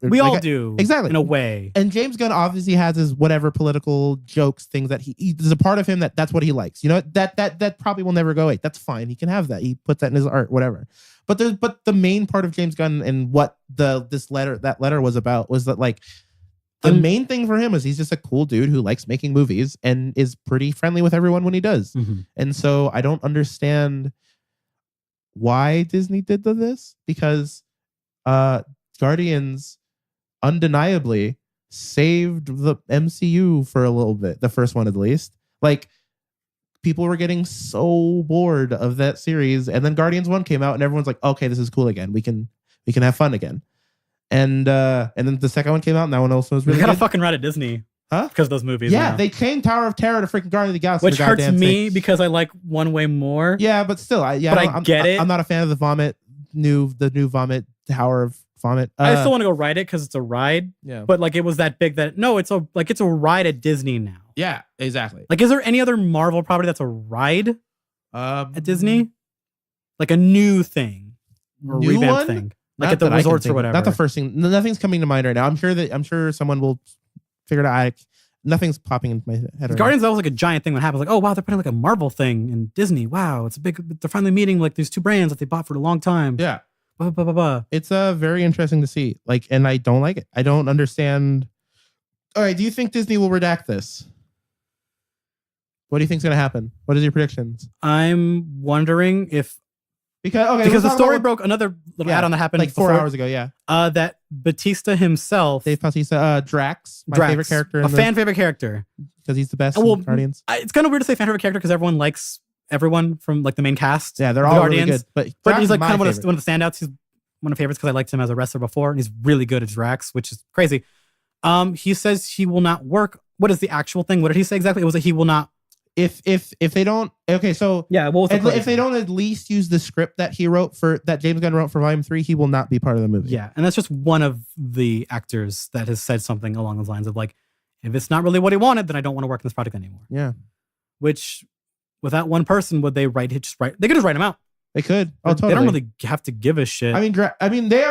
B: we all do.
C: Exactly.
B: In a way.
C: And James Gunn obviously has his whatever political jokes, things that there's a part of him that's what he likes. You know, that probably will never go away. That's fine. He can have that. He puts that in his art, whatever. But the main part of James Gunn and what that letter was about was that like The main thing for him is he's just a cool dude who likes making movies and is pretty friendly with everyone when he does. And so I don't understand why Disney did this, because Guardians undeniably saved the MCU for a little bit, the first one at least. Like, people were getting so bored of that series, and then Guardians 1 came out and everyone's like, okay, this is cool again. We can have fun again. And then the second one came out and that one also was really good.
B: They got a fucking right at Disney.
C: Huh?
B: Because of those movies.
C: Yeah,
B: now.
C: They changed Tower of Terror to freaking Guardians of the Galaxy.
B: Which hurts me because I like one way more.
C: Yeah, but still, I
B: get it.
C: I'm not a fan of the new Vomit Tower of Vomit.
B: I still want to go ride it because it's a ride.
C: Yeah.
B: But like it was that big that it's a ride at Disney now.
C: Yeah, exactly.
B: Like, is there any other Marvel property that's a ride at Disney? Like a new thing. Or
C: new
B: revamp
C: one?
B: thing. Like at the resorts or whatever.
C: Not the first thing. Nothing's coming to mind right now. I'm sure someone will figure it out. Nothing's popping into my head. Right
B: Guardians, that was like a giant thing when it happened. Like, oh wow, they're putting like a Marvel thing in Disney. Wow, it's a big. They're finally meeting like these two brands that they bought for a long time.
C: Yeah,
B: blah, blah, blah, blah.
C: It's very interesting to see. Like, and I don't like it. I don't understand. All right, do you think Disney will redact this? What do you think's gonna happen? What is your predictions?
B: I'm wondering if
C: because
B: the story broke. Another little add-on that happened
C: like 4 hours ago. Yeah,
B: that Batista himself,
C: Dave Bautista, Drax, my favorite character,
B: a fan favorite character,
C: because he's the best. In Guardians.
B: It's kind of weird to say fan favorite character because everyone likes everyone from like the main cast.
C: Yeah, they're all
B: Guardians.
C: really good.
B: But he's like kind of one of the standouts. He's one of the favorites because I liked him as a wrestler before, and he's really good at Drax, which is crazy. He says he will not work. What is the actual thing? What did he say exactly? It was that he will not.
C: If they don't, okay, so
B: yeah,
C: if they don't at least use the script that James Gunn wrote for Volume 3, he will not be part of the movie.
B: Yeah, and that's just one of the actors that has said something along those lines of like, if it's not really what he wanted, then I don't want to work on this project anymore.
C: Yeah,
B: which without one person, would they write? They could just write him out.
C: They could. Oh, totally.
B: They don't really have to give a shit.
C: I mean, they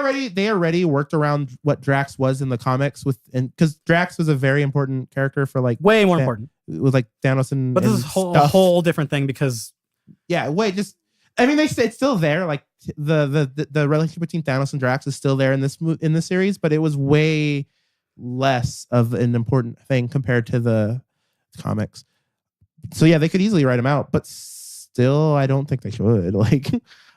C: already worked around what Drax was in the comics because Drax was a very important character for like
B: way more important.
C: It was like Thanos and
B: but this is a whole different thing because
C: it's still there. Like the relationship between Thanos and Drax is still there in this series, but it was way less of an important thing compared to the comics. So yeah, they could easily write him out, but still, I don't think they should. Like,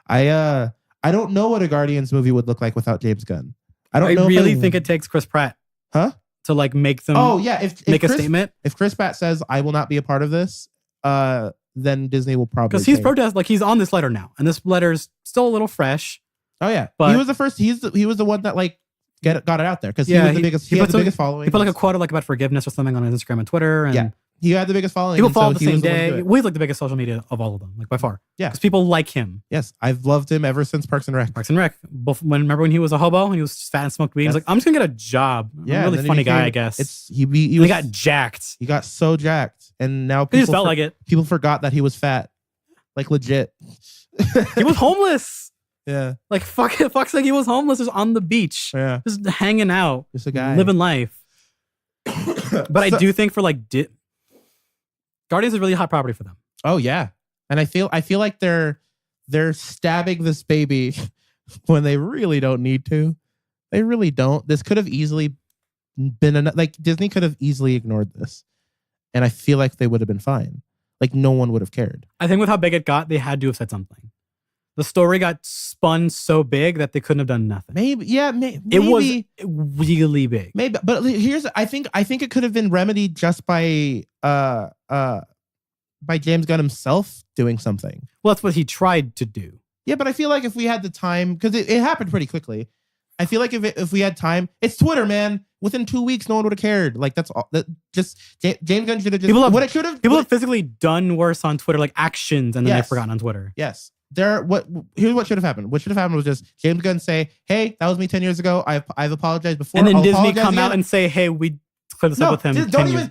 C: I don't know what a Guardians movie would look like without James Gunn. I really
B: think it takes Chris Pratt.
C: Huh?
B: To like make them.
C: Oh yeah, if
B: make
C: Chris,
B: a statement. If
C: Chris Pratt says I will not be a part of this, then Disney will probably
B: because he's protest. Like he's on this letter now, and this letter's still a little fresh.
C: Oh yeah, but he was the first. He was the one that like got it out there because he was the biggest. He had the biggest following.
B: He put like a quote like about forgiveness or something on his Instagram and Twitter. And
C: he had the biggest following.
B: People follow the same day. We like the biggest social media of all of them, like by far.
C: Yeah,
B: because people like him.
C: Yes, I've loved him ever since Parks and Rec.
B: Remember when he was a hobo and he was fat and smoked weed? He's like, I'm just gonna get a job.
C: Yeah,
B: I'm a really funny guy, I guess.
C: He
B: got jacked.
C: He got so jacked, and now
B: he just felt like it.
C: People forgot that he was fat, like legit.
B: He was homeless.
C: Yeah,
B: like fuck's sake, he was homeless, just on the beach.
C: Yeah,
B: just hanging out,
C: just a guy
B: living life. But I do think for like Guardians is a really hot property for them.
C: Oh yeah, and I feel like they're stabbing this baby when they really don't need to. They really don't. This could have easily been Disney could have easily ignored this, and I feel like they would have been fine. Like no one would have cared.
B: I think with how big it got, they had to have said something. The story got spun so big that they couldn't have done nothing.
C: Maybe
B: it was really big.
C: Maybe, but I think it could have been remedied just by James Gunn himself doing something.
B: Well, that's what he tried to do.
C: Yeah, but I feel like if we had the time, because it happened pretty quickly. I feel like if we had time, it's Twitter, man. Within 2 weeks, no one would have cared. Like that's all. James Gunn should have just.
B: People have physically done worse on Twitter, like actions, and then they've forgotten on Twitter.
C: Yes. Here's what should have happened. What should have happened was just James Gunn say, "Hey, that was me 10 years ago. I've apologized before."
B: And then Disney come out and say, "Hey, we cleared this up with him."
C: Don't even.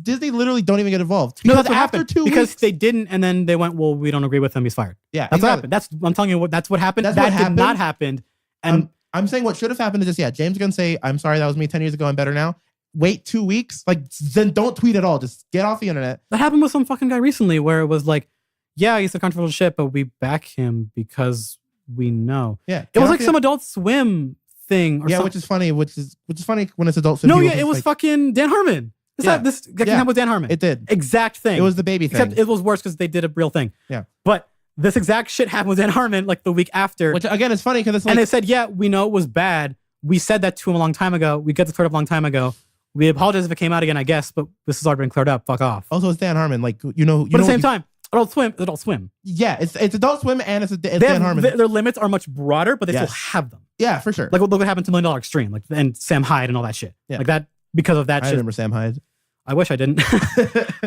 C: Disney literally don't even get involved.
B: No, that's what happened. Because they didn't, and then they went, "Well, we don't agree with him. He's fired."
C: Yeah,
B: that's what happened. I'm telling you, that's what happened. That did not happen. And
C: I'm saying what should have happened is just James Gunn say, "I'm sorry, that was me 10 years ago. I'm better now." Wait 2 weeks, then don't tweet at all. Just get off the internet.
B: That happened with some fucking guy recently, where it was like, yeah, he's a controversial shit, but we back him because we know.
C: Yeah.
B: It was like some Adult Swim thing. Or
C: which is funny. Which is funny when it's Adult Swim.
B: No, yeah, it was fucking Dan Harmon. This happened with Dan Harmon.
C: It did.
B: Exact thing.
C: It was the baby thing.
B: Except it was worse because they did a real thing.
C: Yeah.
B: But this exact shit happened with Dan Harmon like the week after.
C: Which again is funny because it's like,
B: and they said, yeah, we know it was bad. We said that to him a long time ago. We got this cleared up a long time ago. We apologize if it came out again, I guess, but this has already been cleared up. Fuck off.
C: Also, it's Dan Harmon. Like, but
B: at the same time, Adult Swim.
C: Yeah, it's Adult Swim and it's Dan Harmon.
B: Their limits are much broader, but they still have them.
C: Yeah, for sure.
B: Like look what happened to $1 Million Extreme, like and Sam Hyde and all that shit.
C: Yeah.
B: Like that because of that shit.
C: I remember Sam Hyde.
B: I wish I didn't.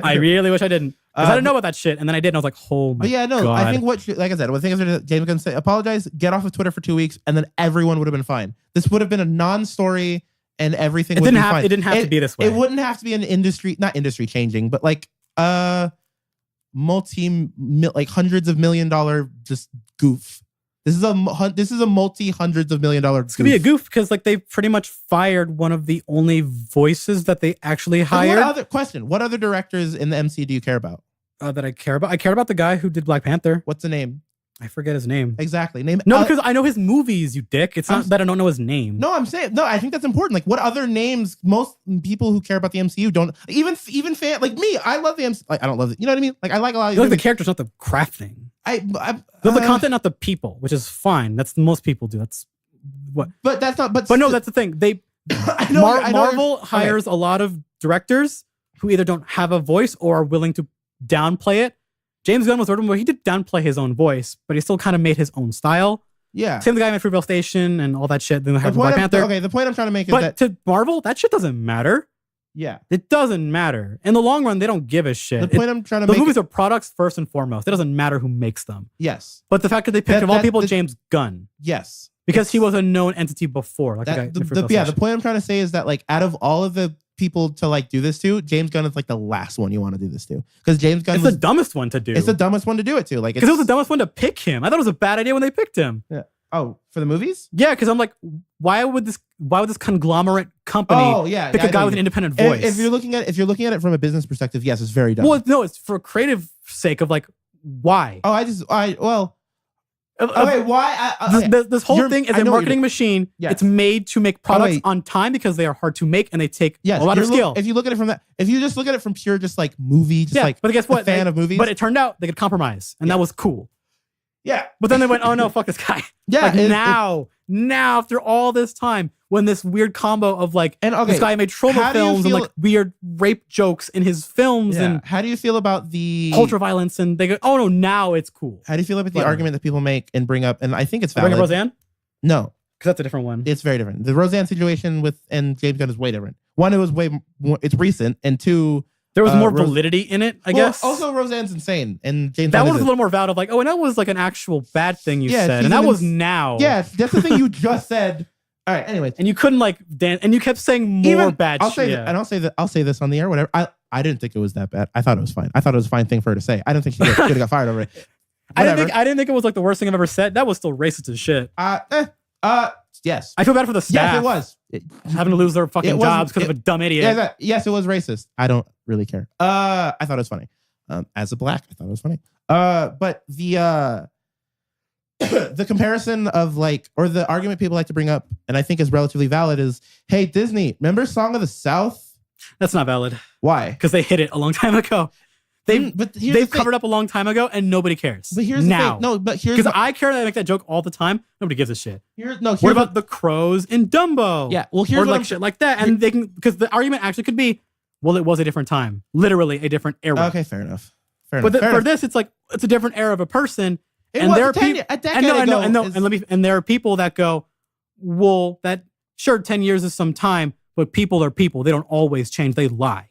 B: I really wish I didn't. Because I didn't know about that shit, and then I did, and I was like, "Oh my!"
C: But yeah, no.
B: God.
C: I think like I said, one thing is James Gunn say, apologize, get off of Twitter for 2 weeks, and then everyone would have been fine. This would have been a non-story, and everything would be fine.
B: It didn't have to be this way.
C: It wouldn't have to be an not industry changing, but like like hundreds of $1 million just goof. This is a multi hundreds of $1 million goof.
B: It's gonna be a goof because like they pretty much fired one of the only voices that they actually hired.
C: What other directors in the MC do you care about?
B: That I care about. I care about the guy who did Black Panther.
C: What's the name?
B: I forget his name.
C: Exactly.
B: Because I know his movies, you dick. It's not that I don't know his name.
C: No, I'm saying I think that's important. Like, what other names? Most people who care about the MCU don't even fan like me. I love the MCU. Like, I don't love it. You know what I mean? Like, I like a lot of.
B: You like the characters, not the crafting. The content, not the people, which is fine. That's most people do. That's what.
C: But that's not. But
B: no, that's the thing. They Marvel hires a lot of directors who either don't have a voice or are willing to downplay it. James Gunn was ordered where he did downplay his own voice, but he still kind of made his own style.
C: Yeah.
B: Same the guy made Fruitvale Station and all that shit. Then they have Black Panther.
C: Okay, the point I'm trying to make is
B: that to Marvel, that shit doesn't matter.
C: Yeah.
B: It doesn't matter. In the long run, they don't give a shit.
C: The point I'm trying to make.
B: The movies are products first and foremost. It doesn't matter who makes them.
C: Yes.
B: But the fact that they picked of all people, James Gunn.
C: Yes.
B: Because he was a known entity before. Like
C: the point I'm trying to say is that like out of all of the people to like do this to, James Gunn is like the last one you want to do this to. Because James Gunn
B: the dumbest one to do.
C: It's the dumbest one to do it to. Like,
B: because it was the dumbest one to pick him. I thought it was a bad idea when they picked him.
C: Yeah. Oh, for the movies?
B: Yeah, because I'm like, why would this conglomerate company pick a guy with an independent voice?
C: If you're looking at it from a business perspective, yes, it's very dumb.
B: Well, no, it's for creative sake of like, why?
C: Why?
B: This whole thing is a marketing machine. Yes. It's made to make products on time because they are hard to make and they take a lot of skill.
C: If you look at it from if you just look at it from pure just like movie,
B: but guess what?
C: Fan of movies.
B: But it turned out they could compromise, and that was cool.
C: Yeah.
B: But then they went, oh no, fuck this guy.
C: Yeah.
B: Like now after all this time, when this weird combo of like this guy made trauma films and like weird rape jokes in his films and
C: how do you feel about the
B: culture violence? And they go, oh no, now it's cool.
C: How do you feel about the argument that people make and bring up? And I think it's valid.
B: Bring up Roseanne?
C: No.
B: Because that's a different one.
C: It's very different. The Roseanne situation and James Gunn is way different. One, it was way more, it's recent, and two,
B: there was more validity in it, I guess.
C: Also, Roseanne's insane, and James
B: that
C: Gunn
B: was a little more valid of like, oh, and that was like an actual bad thing you said, and that was now.
C: Yeah, that's the thing you just said. All right, anyways.
B: And you couldn't like dance, and you kept saying more bad shit.
C: And I'll say this on the air, whatever. I didn't think it was that bad. I thought it was fine. I thought it was a fine thing for her to say. I didn't think she could have got fired over it.
B: I didn't think it was like the worst thing I've ever said. That was still racist as shit.
C: Yes.
B: I feel bad for the staff.
C: Yes, it was.
B: Having to lose their fucking jobs because of a dumb idiot.
C: Yes, it was racist. I don't really care. I thought it was funny. As a black, I thought it was funny. But the the comparison of like, or the argument people like to bring up, and I think is relatively valid, is, hey, Disney, remember Song of the South?
B: That's not valid.
C: Why?
B: Because they hit it a long time ago. They've covered up a long time ago, and nobody cares.
C: But here's the thing. No, but here's
B: because I care that I make that joke all the time. Nobody gives a shit. What about the crows in Dumbo?
C: Yeah, well, here's
B: or like shit like that, and they can, because the argument actually could be, well, it was a different time, literally a different era.
C: Okay, fair enough.
B: For this, it's like it's a different era of a person, and there are people. And there are people that go, well, that sure, 10 years is some time, but people are people. They don't always change. They lie.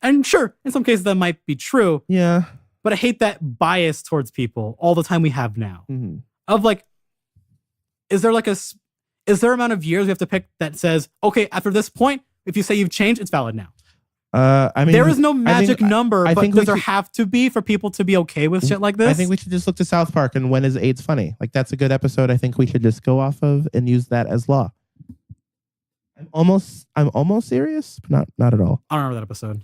B: And sure, in some cases that might be true.
C: Yeah.
B: But I hate that bias towards people all the time we have now.
C: Mm-hmm.
B: Of like, is there an amount of years we have to pick that says, okay, after this point, if you say you've changed, it's valid now?
C: I mean,
B: there is no magic number, but does there have to be for people to be okay with shit like this?
C: I think we should just look to South Park and When Is AIDS Funny? Like, that's a good episode I think we should just go off of and use that as law. I'm almost serious, but not at all.
B: I don't remember that episode.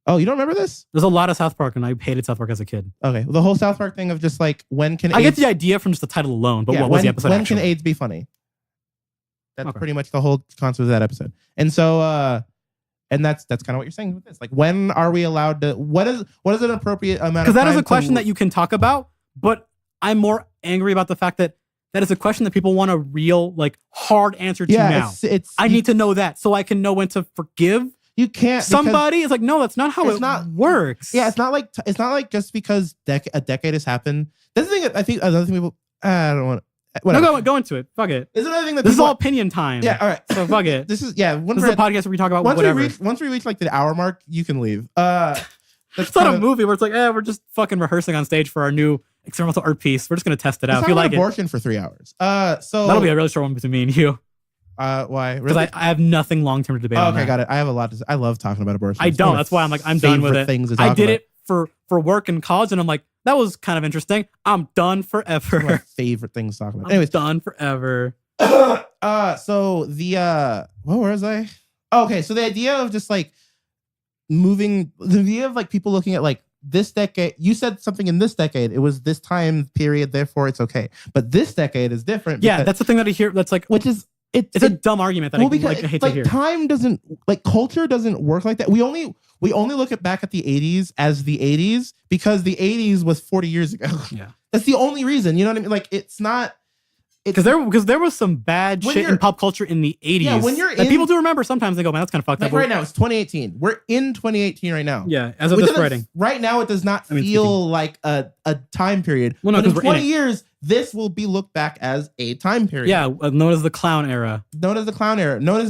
C: Oh, you don't remember this?
B: There's a lot of South Park, and I hated South Park as a kid.
C: Okay, well, the whole South Park thing of just like, when can
B: I get the idea from just the title alone, but what was the episode?
C: When can AIDS be funny? That's pretty much the whole concept of that episode. And so, and that's kind of what you're saying with this. Like, when are we allowed to? What is an appropriate amount of time?
B: Because that is a question that you can talk about, but I'm more angry about the fact that is a question that people want a real, like, hard answer to now. I need to know that so I can know when to forgive.
C: You can't.
B: Somebody is like, no, that's not how it works.
C: Yeah, it's not like just because a decade has happened. That's the thing. I think another thing people. I don't want. Whatever.
B: No, go into it. Fuck it.
C: There's another thing that
B: this is all opinion time.
C: Yeah, all right.
B: So fuck it.
C: This is a
B: podcast where we talk about whatever.
C: Once we reach like the hour mark, you can leave.
B: It's not a movie where it's like, we're just fucking rehearsing on stage for our new experimental art piece. We're just gonna test it out. If you like
C: abortion for 3 hours. So
B: that'll be a really short one between me and you.
C: Why?
B: Because I have nothing long term to debate.
C: Okay, got it. I have a lot to say. I love talking about abortion.
B: I don't. That's why I'm done with it. I did it for work in college, and I'm like, that was kind of interesting. I'm done forever.
C: One of my favorite things to talk about.
B: Anyways, done forever.
C: So where was I? Okay, so the idea of just like the idea of like people looking at like this decade. You said something in this decade. It was this time period, therefore it's okay. But this decade is different.
B: Yeah, that's the thing that I hear. That's like,
C: which is.
B: It's a dumb argument that I hate to hear.
C: Time doesn't, like, culture doesn't work like that. We only look back at the 80s as the 80s because the 80s was 40 years ago.
B: Yeah.
C: That's the only reason. You know what I mean? Like, it's not...
B: Because there was some bad shit in pop culture in the 80s. Yeah, when you're people do remember sometimes they go, man, that's kind of fucked up.
C: Right now, it's 2018. We're in 2018 right now.
B: Yeah, as of this writing.
C: Right now, it does not feel like a time period. Well, no, because in 20 years, this will be looked back as a time period.
B: Yeah, known as the clown era.
C: Known as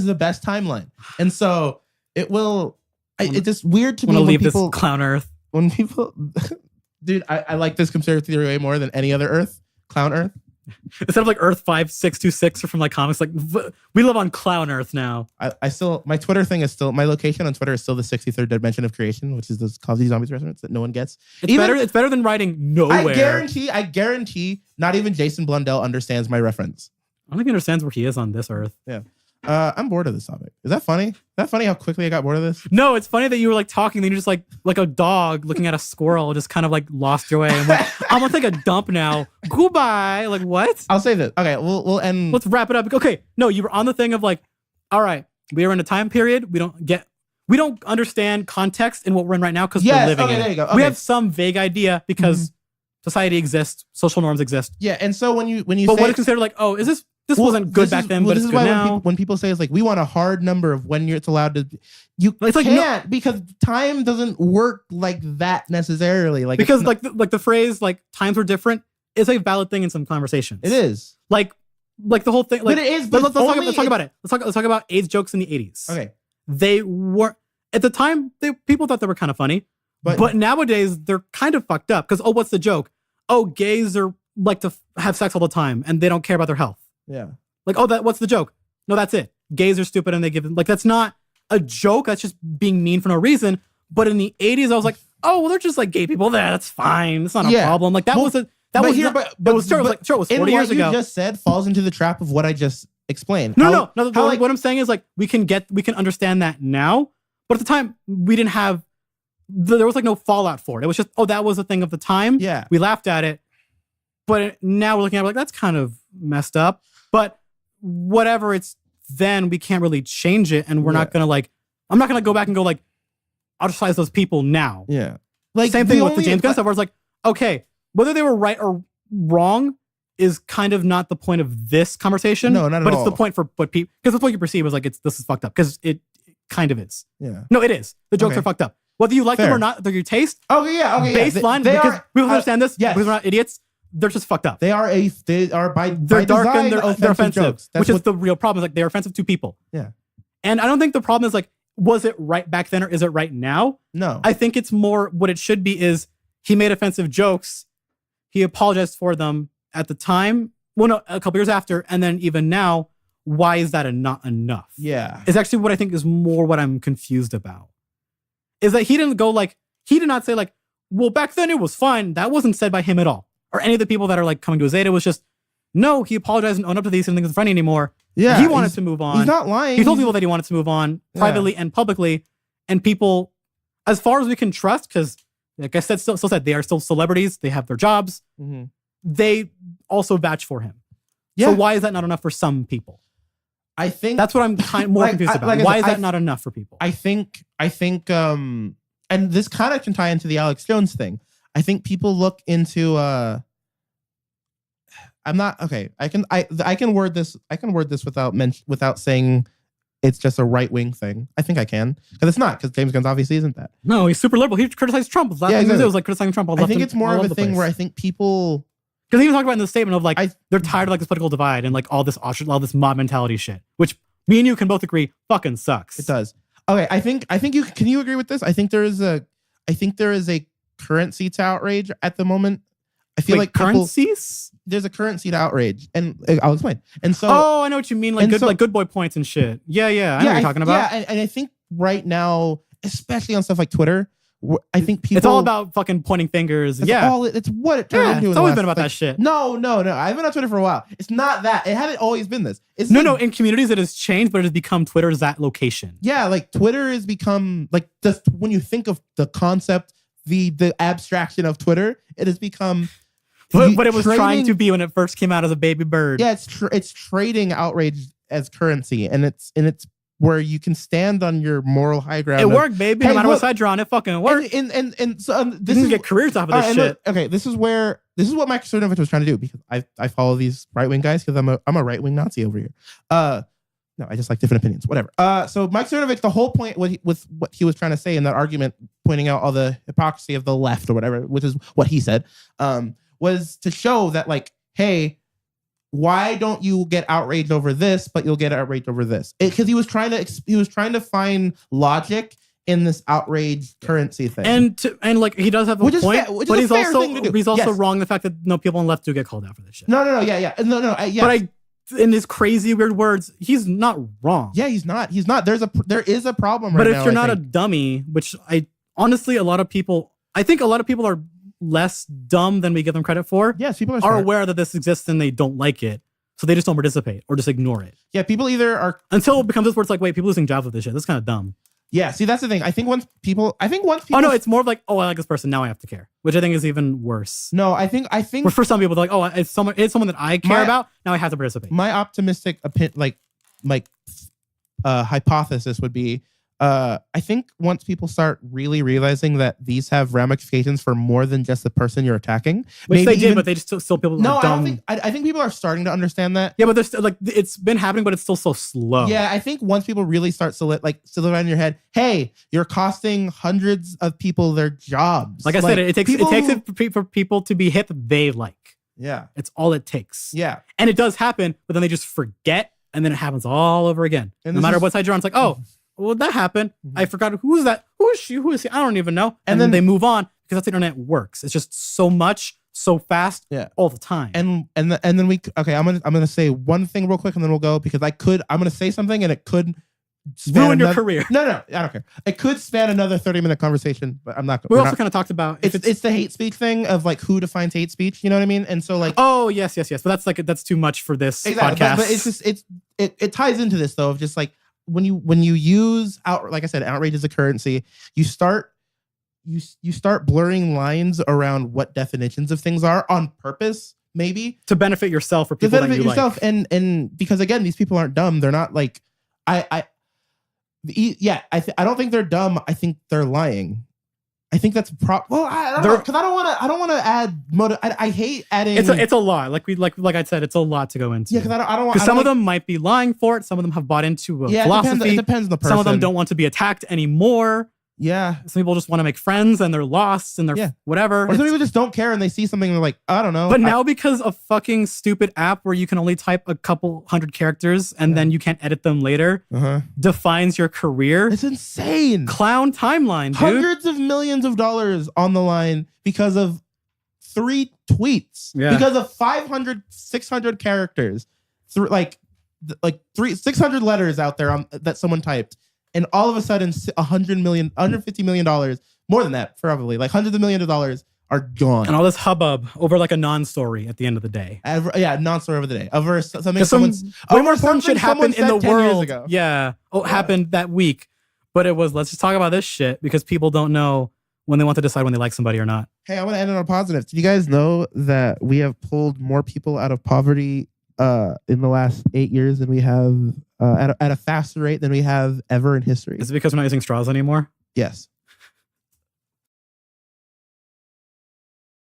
C: the best timeline. And so it will... It's just weird to me when
B: leave
C: people...
B: this clown earth.
C: When people... Dude, I like this conspiracy theory way more than any other earth. Clown earth.
B: Instead of like Earth 5626 or from like comics, like we live on Clown Earth now.
C: I still, my Twitter thing is still, my location on Twitter is still the 63rd dimension of creation, which is those Call of Duty Zombies reference that no one gets.
B: It's better than writing nowhere.
C: I guarantee not even Jason Blundell understands my reference.
B: I don't think he understands where he is on this Earth.
C: Yeah. I'm bored of this topic. Is that funny? Is that funny how quickly I got bored of this?
B: No, it's funny that you were like talking, then you just like a dog looking at a squirrel, just kind of like lost your way. And like, I'm gonna take a dump now. Goodbye. Like, what?
C: I'll say this. Okay, we'll end.
B: Let's wrap it up. Okay, no, you were on the thing of like, all right, we are in a time period. We don't understand context in what we're in right now because we're living in it.
C: There you go. Okay.
B: We have some vague idea because society exists, social norms exist.
C: Yeah, and so when you
B: but
C: say,
B: what is considered like, oh, is this wasn't good back then, but it's good now.
C: When people say it's like, we want a hard number of when it's allowed to, you can't because time doesn't work like that necessarily. Like
B: because like the phrase like times were different is a valid thing in some conversations.
C: It is like
B: the whole thing. Like,
C: but it is.
B: But let's talk about it. Let's talk about AIDS jokes in the 80s.
C: Okay,
B: they were at the time. People thought they were kind of funny, but nowadays they're kind of fucked up because what's the joke? Oh, gays are like to have sex all the time and they don't care about their health.
C: Yeah.
B: Like, what's the joke? No, that's it. Gays are stupid and they give them, like, that's not a joke. That's just being mean for no reason. But in the 80s, I was like, oh, well, they're just like gay people. That's fine. It's not a problem. Like, it was 40 years ago.
C: What you just said falls into the trap of what I just explained.
B: No. What I'm saying is like, we can understand that now. But at the time, we didn't have, there was like no fallout for it. It was just, that was a thing of the time.
C: Yeah.
B: We laughed at it. But now we're looking at it like, that's kind of messed up. But whatever it's then, we can't really change it. And we're not going to like, I'm not going to go back and go like, ostracize those people now.
C: Yeah.
B: Like same thing with the James Gunn stuff where it's like, okay, whether they were right or wrong is kind of not the point of this conversation.
C: No, not at all.
B: But it's the point for what people, because the point you perceive is like, this is fucked up. Because it kind of is.
C: Yeah.
B: No, it is. The jokes are fucked up. Whether you like them or not, they're your taste.
C: Okay, yeah, okay.
B: Baseline, because we understand this. Yes. Because we're not idiots. They're just fucked up.
C: They are by
B: dark
C: design,
B: and they're offensive,
C: jokes.
B: Which is the real problem. Is like they're offensive to people.
C: Yeah.
B: And I don't think the problem is like, was it right back then or is it right now?
C: No.
B: I think it's more what it should be is he made offensive jokes. He apologized for them at the time. Well, no, a couple years after, and then even now. Why is that not enough?
C: Yeah.
B: Is actually what I think is more what I'm confused about. Is that he did not say like, well, back then it was fine. That wasn't said by him at all. Or any of the people that are like coming to his aid. It was just, no, he apologized and owned up to these and things funny anymore.
C: Yeah.
B: He wanted to move on.
C: He's not lying.
B: He told people that he wanted to move on privately and publicly. And people, as far as we can trust, because like I said, still said, they are still celebrities. They have their jobs.
C: Mm-hmm.
B: They also vouch for him.
C: Yeah.
B: So why is that not enough for some people?
C: I think
B: that's what I'm kind of more confused about. Why is that not enough for people?
C: I think, and this kind of can tie into the Alex Jones thing. I think people look into, I'm not, okay. I can word this without saying it's just a right-wing thing. I think I can. Because it's not, because James Gunn obviously isn't that.
B: No, he's super liberal. He criticized Trump. Last thing it was like criticizing Trump.
C: I think it's more of a thing where I think people...
B: Because he was talking about in the statement of like, they're tired of like this political divide and like all this mob mentality shit, which me and you can both agree fucking sucks.
C: It does. Okay, I think can you agree with this? I think there is a currency to outrage at the moment. I feel like
B: currencies?
C: There's a currency to outrage, and I'll explain. And so,
B: I know what you mean, like good boy points and shit. Yeah, I know what you're talking about.
C: Yeah, and I think right now, especially on stuff like Twitter, I think people.
B: It's all about fucking pointing fingers.
C: It's what it turned into.
B: It's always been about that shit.
C: No. I've been on Twitter for a while. It's not that. It hasn't always been this.
B: No. In communities, it has changed, but it has become Twitter's that location.
C: Yeah, like Twitter has become like just when you think of the concept, the abstraction of Twitter, it has become.
B: But it was trying to be when it first came out as a baby bird.
C: Yeah, it's trading outrage as currency, and it's where you can stand on your moral high ground.
B: It worked, baby. No matter what side you're on, it fucking worked.
C: And so this
B: is get careers off of this shit.
C: Okay, this is what Mike Cernovich was trying to do, because I follow these right wing guys because I'm a right wing Nazi over here. No, I just like different opinions. Whatever. So Mike Cernovich, the whole point with what he was trying to say in that argument, pointing out all the hypocrisy of the left or whatever, which is what he said, was to show that like, hey, why don't you get outraged over this, but you'll get outraged over this? Because he was trying to find logic in this outrage currency thing,
B: and like he does have a point, but he's also wrong in the fact that people on the left do get called out for this shit.
C: No,
B: But in his crazy weird words, he's not wrong.
C: Yeah, he's not. There is a problem.
B: But if you're not a dummy, which I think a lot of people are less dumb than we give them credit for.
C: Yes, people
B: are aware that this exists and they don't like it, so they just don't participate or just ignore it.
C: Yeah, people either are
B: until it becomes this where it's like, wait, people losing jobs with this shit. That's kind of dumb.
C: Yeah, see, that's the thing. I think once people. Oh
B: no, it's more of like, oh, I like this person, now I have to care, which I think is even worse.
C: No, I think.
B: Where for some people, they're like, oh, it's someone that I care about. Now I have to participate.
C: My optimistic hypothesis would be. I think once people start really realizing that these have ramifications for more than just the person you're attacking,
B: which they did, but they just still people.
C: No,
B: dumb.
C: I think people are starting to understand that.
B: Yeah, but there's still, like, it's been happening, but it's still so slow.
C: Yeah, I think once people really start solidifying in your head, hey, you're costing hundreds of people their jobs.
B: Like I said, it takes it for people to be hit that they like.
C: Yeah,
B: it's all it takes.
C: Yeah,
B: and it does happen, but then they just forget, and then it happens all over again. And no matter what side you're on, it's like, oh. Well, that happened. Mm-hmm. I forgot who is that? Who is she? Who is he? I don't even know. And then they move on because that's how the internet works. It's just so much, so fast, all the time.
C: And then we okay. I'm gonna say one thing real quick, and then we'll go because I'm gonna say something, and it could
B: ruin your career.
C: No, I don't care. It could span another 30-minute conversation, but I'm not.
B: We also kind of talked about
C: it's the hate speech thing of like who defines hate speech. You know what I mean? And so like,
B: oh yes. But that's too much for this podcast.
C: But it's just it ties into this though of just like. When you use like I said, outrage as a currency, you start blurring lines around what definitions of things are on purpose, maybe
B: to benefit yourself or people that you like.
C: And because again, these people aren't dumb. They're not like I don't think they're dumb. I think they're lying. I think that's well, I don't know, because I don't want to add motive. I hate adding.
B: It's a lot. Like I said, it's a lot to go into.
C: Yeah, because I don't want.
B: Because some of them might be lying for it. Some of them have bought into a philosophy.
C: It depends on the person.
B: Some of them don't want to be attacked anymore.
C: Yeah.
B: Some people just want to make friends and they're lost and they're whatever.
C: Or some people just don't care and they see something and they're like, I don't know.
B: But now because of fucking stupid app where you can only type a couple hundred characters and then you can't edit them later, defines your career.
C: It's insane.
B: Clown timeline, dude.
C: Hundreds of millions of dollars on the line because of 3 tweets. Yeah. Because of 500, 600 characters. Like 600 letters out there that someone typed. And all of a sudden, $150 million, more than that, probably, like hundreds of millions of dollars are gone.
B: And all this hubbub over like a non-story at the end of the day.
C: Non-story over the day. Over something
B: way more important shit happened in the world. Yeah. Happened that week. But it was, let's just talk about this shit because people don't know when they want to decide when they like somebody or not.
C: Hey, I want to end on a positive. Did you guys know that we have pulled more people out of poverty in the last 8 years than we have at a faster rate than we have ever in history.
B: Is it because we're not using straws anymore?
C: Yes.